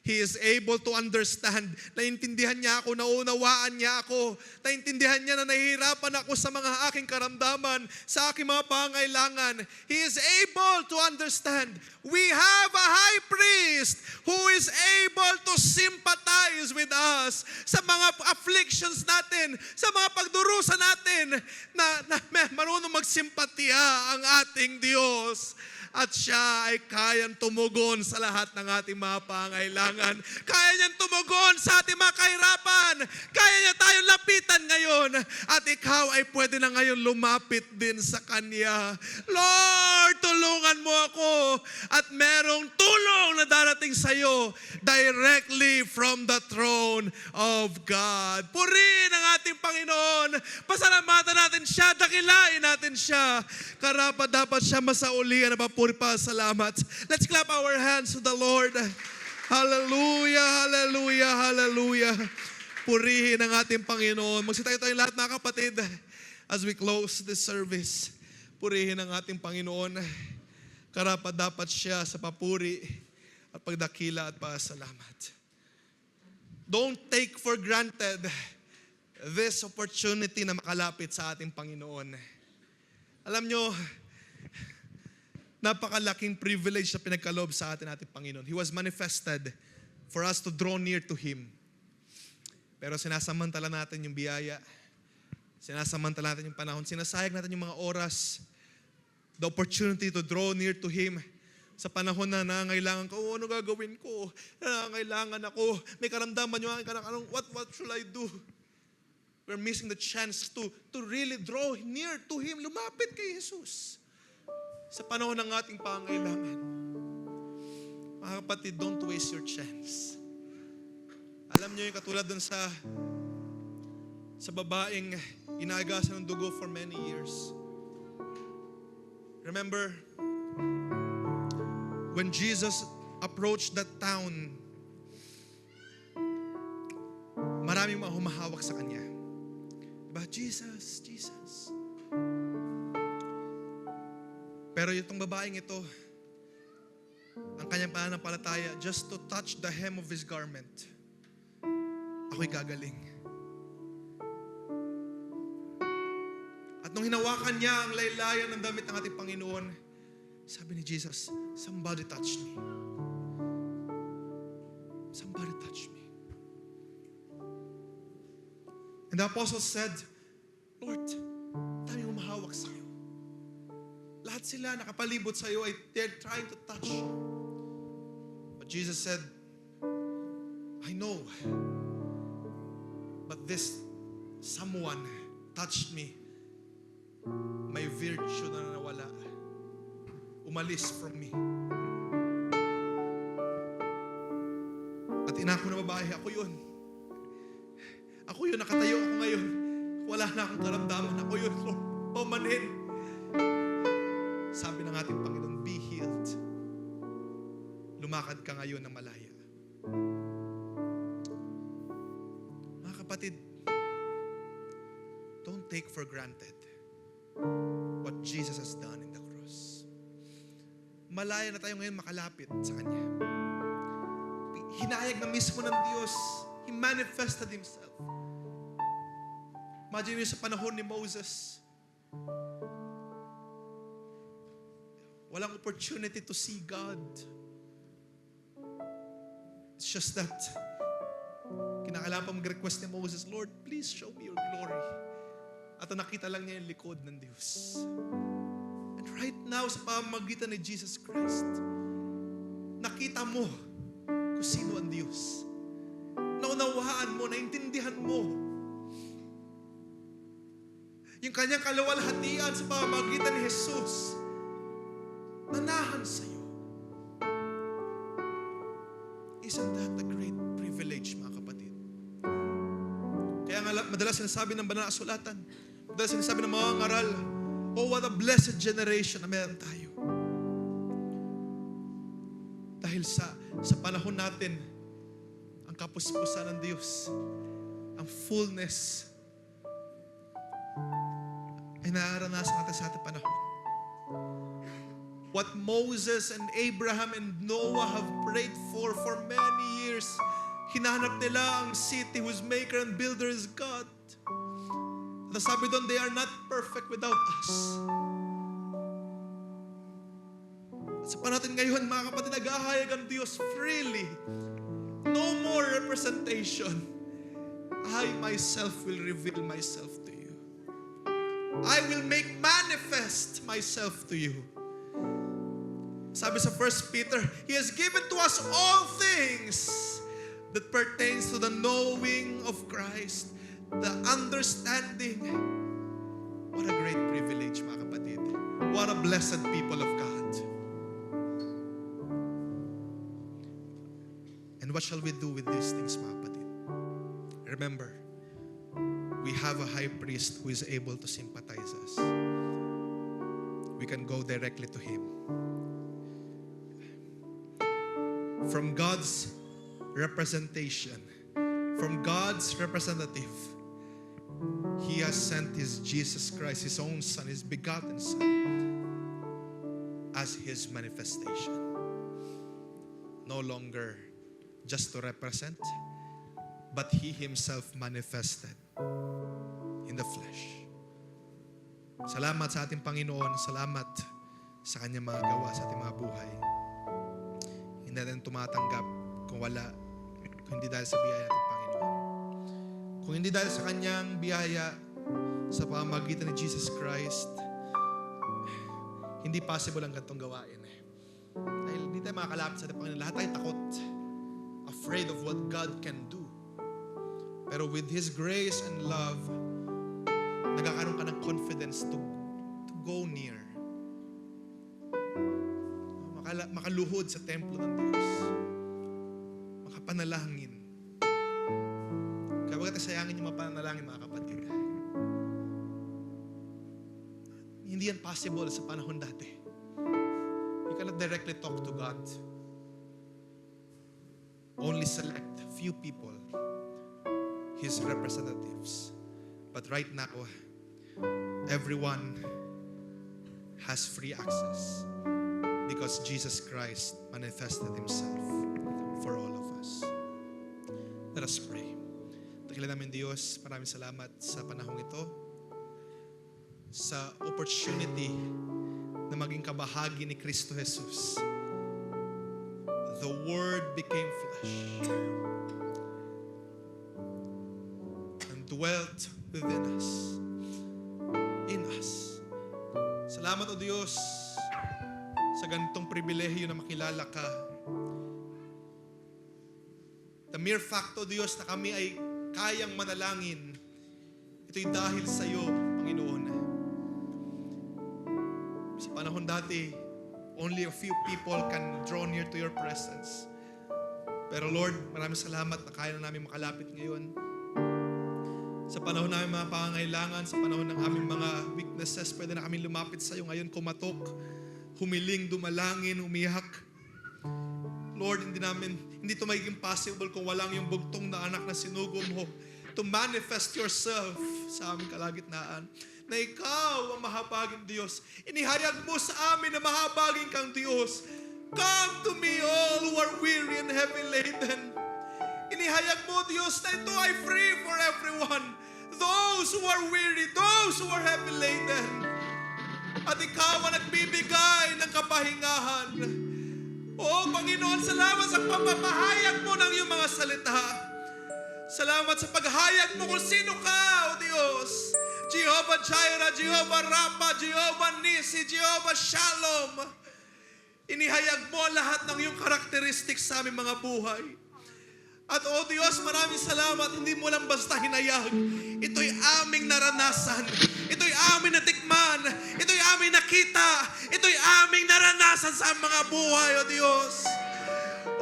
He is able to understand. Naintindihan niya ako, naunawaan niya ako. Naintindihan niya na nahihirapan ako sa mga aking karamdaman, sa aking mga pangailangan. He is able to understand. We have a high priest who is able to sympathize with us sa mga afflictions natin, sa mga pagdurusa natin, na marunong magsimpatiya ang ating Diyos. At siya ay kayang tumugon sa lahat ng ating mga pangailangan. Kaya niyang tumugon sa ating mga kahirapan. Kaya niya tayong lapitan ngayon. At ikaw ay pwede na ngayon lumapit din sa Kanya. Lord, tulungan mo ako. At merong tulong na darating sa iyo directly from the throne of God. Purihin ang ating Panginoon. Pasalamatan natin siya. Dakilain natin siya. Karapat dapat siya masaulian na papuri pa. Salamat. Let's clap our hands to the Lord. Hallelujah, hallelujah, hallelujah. Purihin ang ating Panginoon. Magsitayo tayong lahat mga kapatid as we close this service. Purihin ang ating Panginoon. Karapat dapat siya sa papuri at pagdakila at pasalamat. Don't take for granted this opportunity na makalapit sa ating Panginoon. Alam nyo, napakalaking privilege na pinagkaloob sa ating Panginoon. He was manifested for us to draw near to Him. Pero sinasamantala natin yung biyaya. Sinasamantala natin yung panahon. Sinasayang natin yung mga oras. The opportunity to draw near to Him. Sa panahon na nangangailangan ko, ano gagawin ko? Nangangailangan ako. May karamdaman yung aking karamdaman. What should I do? We're missing the chance to really draw near to Him. Lumapit kay Jesus. Sa panahon ng ating pangailangan. Mga kapatid, don't waste your chance. Alam niyo yung katulad dun sa babaeng inagasan ng dugo for many years. Remember, when Jesus approached that town, maraming mga humahawak sa Kanya. Diba? Jesus, Jesus. Pero itong babaeng ito, ang kanyang pananampalataya, just to touch the hem of His garment, ako'y gagaling. At nung hinawakan niya ang laylayan ng damit ng ating Panginoon, sabi ni Jesus, somebody touch me. Somebody touch me. And the apostle said, Lord, daming humahawak sa iyo. Lahat sila nakapalibot sa iyo ay they're trying to touch you. But Jesus said, I know. But this someone touched me. May virtue na nawala. Umalis from me. At inako na babae, ako yun. Ako yun, nakatayo ako ngayon. Wala na akong karamdaman. Ako yun, Lord. Pumanin. Sabi ng ating Panginoon, be healed. Lumakad ka ngayon ng malaya. Mga kapatid, don't take for granted what Jesus has done in the cross. Malaya na tayo ngayon makalapit sa Kanya. Hinayag na mismo ng Diyos. He manifested Himself. Imagine nyo sa panahon ni Moses. Walang opportunity to see God. It's just that kinakailangan pa mag-request ni Moses, Lord, please show me your glory. At nakita lang niya yung likod ng Diyos. And right now, sa pamamagitan ni Jesus Christ, nakita mo kung sino ang Diyos. Naunawaan mo, naintindihan mo yung kanyang kaluwalhatian sa pamamagitan ni Jesus. Nanahan sa iyo. Isn't that a great privilege, mga kapatid? Kaya nga madalas sinasabi ng banal na kasulatan, madalas sinasabi ng mga ngaral, oh, what a blessed generation na meron tayo. Dahil sa panahon natin, ang kapuspusan ng Diyos, ang fullness, ay naaranasan natin sa ating panahon. What Moses and Abraham and Noah have prayed for many years years, hinanap nila ang city whose maker and builder is God. At sabi doon, they are not perfect without us. At sa panahon ngayon, mga kapatid, naghahayag ang Diyos freely. No more representation. I myself will reveal myself to you. I will make manifest myself to you. Sabi sa 1 Peter, He has given to us all things that pertains to the knowing of Christ, the understanding. What a great privilege, mga kapatid. What a blessed people of God. And what shall we do with these things, mga kapatid? Remember, we have a high priest who is able to sympathize us. We can go directly to Him. From God's representation, from God's representative, He has sent His Jesus Christ, His own Son, His begotten Son, as His manifestation. No longer just to represent, but He Himself manifested in the flesh. Salamat sa ating Panginoon, salamat sa Kanyang mga gawa sa ating mga buhay. Hindi natin tumatanggap kung hindi dahil sa biyaya ng Panginoon. Kung hindi dahil sa Kanyang biyaya sa pamamagitan ni Jesus Christ, hindi possible ang ganitong gawain. Dahil hindi tayo makakalapit sa ating Panginoon. Lahat tayo takot, afraid of what God can do. Pero with His grace and love, nagkakaroon ka ng confidence to go near. Makaluhod sa templo ng Diyos. Makapanalangin. Kaya huwag natin sayangin yung mga panalangin, mga kapatid. Hindi yan possible sa panahon dati. You cannot directly talk to God. Only select few people, His representatives. But right now, everyone has free access. Because Jesus Christ manifested Himself for all of us. Let us pray. Dakilan namin Diyos, maraming salamat sa panahong ito, sa opportunity na maging kabahagi ni Kristo Jesus. The Word became flesh and dwelt within us, in us. Salamat o Diyos sa ganitong pribilehiyo na makilala ka. The mere fact, O Diyos, na kami ay kayang manalangin, ito'y dahil sa iyo, Panginoon. Sa panahon dati, only a few people can draw near to your presence. Pero Lord, maraming salamat na kaya na namin makalapit ngayon. Sa panahon namin mga pangangailangan, sa panahon ng aming mga weaknesses, pwede na kami lumapit sa iyo ngayon, kumatok, humiling, dumalangin, umiyak. Lord, hindi ito magiging possible kung walang yung bugtong na anak na sinugo mo to manifest yourself sa aming kalagitnaan. Na ikaw ang mahabaging Diyos. Inihayag mo sa amin na mahabaging kang Diyos. Come to me all who are weary and heavy laden. Inihayag mo, Diyos, na ito ay free for everyone. Those who are weary, those who are heavy laden. At ikaw ang nagbibigay ng kapahingahan. O Panginoon, salamat sa pagpapahayag mo ng iyong mga salita. Salamat sa paghayag mo kung sino ka, O Diyos. Jehovah Jireh, Jehovah Rapha, Jehovah Nisi, Jehovah Shalom. Inihayag mo lahat ng iyong karakteristik sa aming mga buhay. At O Diyos, maraming salamat. Hindi mo lang basta hinayag. Ito'y aming naranasan. Ito'y aming natikman. Ito'y aming nakita. Ito'y aming naranasan sa mga buhay, O Diyos.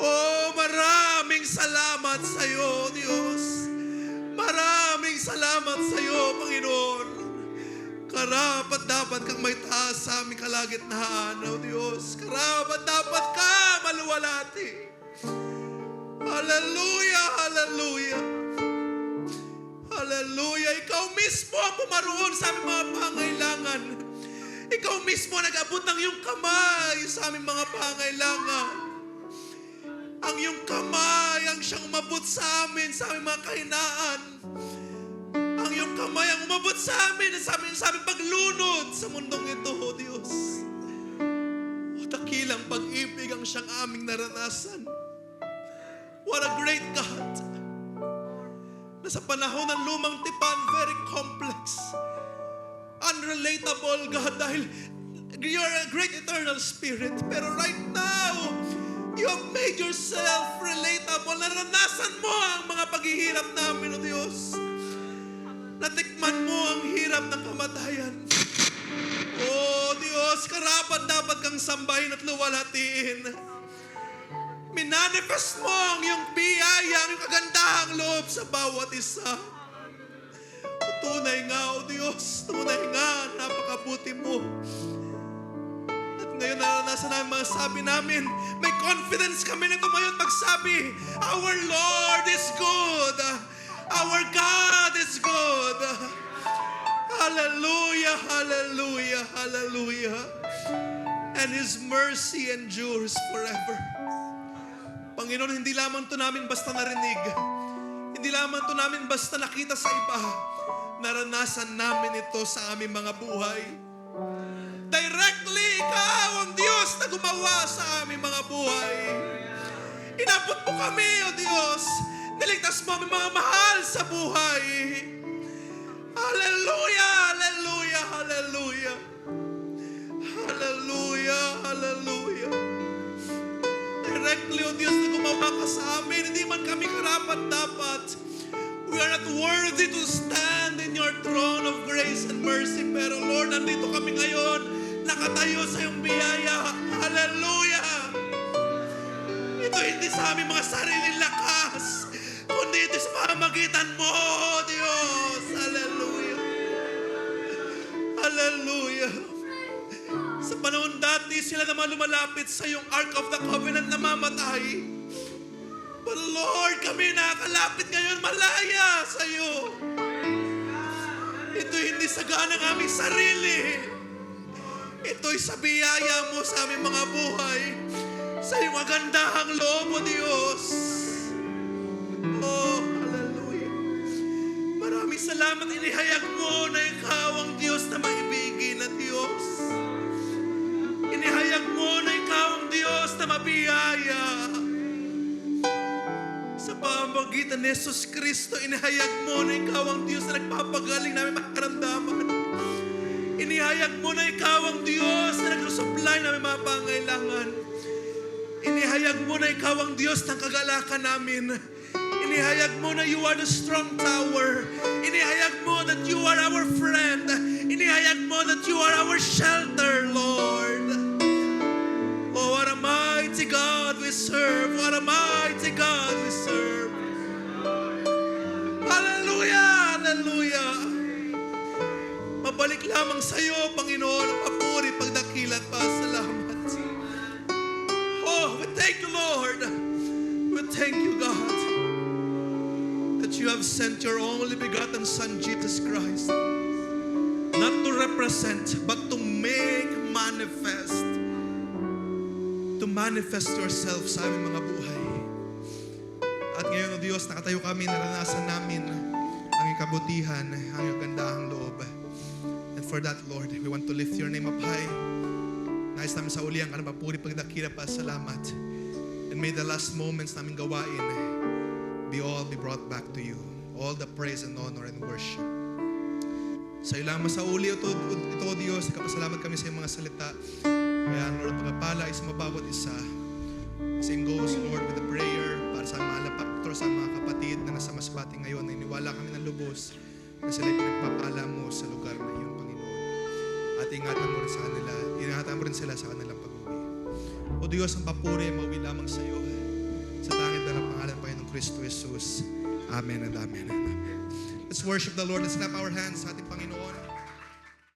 O maraming salamat sa iyo, O Diyos. Maraming salamat sa iyo, Panginoon. Karapat dapat kang may taas sa aming kalagitnaan, O Diyos. Karapat dapat ka maluwalhati. Hallelujah, hallelujah. Hallelujah. Ikaw mismo ang pumaroon sa aming mga pangailangan. Ikaw mismo nag-abot ng iyong kamay sa aming mga pangailangan. Ang iyong kamay ang umabot sa amin, sa aming mga kahinaan. Ang iyong kamay ang umabot sa amin, sa aming paglunod sa mundong ito, O Diyos. O dakilang pag-ibig ang siyang aming naranasan. What a great God. Na sa panahon ng lumang tipan, very complex, unrelatable, God, dahil you're a great eternal spirit. Pero right now, you have made yourself relatable. Naranasan mo ang mga paghihirap namin, O Diyos. Natikman mo ang hirap ng kamatayan. O Diyos, karapat dapat kang sambahin at luwalhatiin. Minanifest mo ang iyong biyaya, ang iyong kagandahang loob sa bawat isa. O tunay nga, O Diyos, tunay nga, napakabuti mo. At ngayon naranasan namin mga sabi namin, may confidence kami na tumayo at magsabi, our Lord is good. Our God is good. Hallelujah, hallelujah, hallelujah. And His mercy endures forever. Panginoon, hindi lamang ito namin basta narinig. Hindi lamang ito namin basta nakita sa iba. Naranasan namin ito sa aming mga buhay. Directly, Ikaw ang Diyos na gumawa sa aming mga buhay. Inabot mo kami, O Diyos. Niligtas mo aming mga mahal sa buhay. Hallelujah, hallelujah, hallelujah. Hallelujah, hallelujah. Directly, O Diyos, na gumawa ka sa amin. Hindi man kami karapat-dapat. We are not worthy to stand in your throne of grace and mercy. Pero Lord, nandito kami ngayon, nakatayo sa iyong biyaya. Hallelujah! Ito hindi sa aming mga sariling lakas, kundi ito sa pamamagitan mo, Diyos. Hallelujah! Hallelujah! Sa panahon dati, sila naman lumalapit sa iyong Ark of the Covenant na mamatay. But Lord, kami nakakalapit ngayon malaya sa iyo. Ito hindi sa ganang aming sarili. Ito'y sa biyaya mo sa aming mga buhay. Sa iyong magandahang loob, O Diyos. Oh, hallelujah. Maraming salamat, inihayag mo na Ikaw ang Diyos na maibigin na Diyos. Inihayag mo na Ikaw ang Diyos na mabiyaya. Sa pamamagitan ni Jesus Kristo, inihayag mo na Ikaw ang Diyos na nagpapagaling namin makaramdaman. Inihayag mo na Ikaw ang Diyos na nagsusupply namin mga pangailangan. Inihayag mo na Ikaw ang Diyos ng kagalakan namin. Inihayag mo na You are the strong tower. Inihayag mo that You are our friend. Inihayag mo that You are our shelter, Lord. Oh, what a mighty God we serve. What a mighty God we serve. Hallelujah, hallelujah. Mabalik lamang sa iyo, Panginoon, ang papuri, pagdakila at pasalamat. Oh, we thank You, Lord. We thank You, God, that You have sent Your only begotten Son, Jesus Christ, not to represent, but to make manifest Yourself sa aming mga buhay. At ngayon, O Diyos, nakatayo kami, naranasan namin ang iyong kabutihan, ang iyong gandahang loob. And for that, Lord, we want to lift Your name up high. Nais namin sa uli ang papuri, pagdakila, pasalamat. And may the last moments namin gawain be brought back to You. All the praise and honor and worship. Sa iyo lamang sa uli ito, O Diyos, kapasalamat kami sa iyong mga salita. Kaya, Lord, pagpapala ay sa mabawat isa. Same goes, Lord, with the prayer para sa mga pastor, sa mga kapatid na nasa Masbate ngayon, na iniwala kami ng lubos na sila'y pinagpapala mo sa lugar na iyon, Panginoon. At ingatan mo rin sila sa kanilang pag-uwi. O Diyos, ang papuri ay mauwi lamang sa iyo. Sa tanging dalang pangalan ng Panginoong Kristo Jesus. Amen and amen and amen. Let's worship the Lord. Let's clap our hands sa ating Panginoon.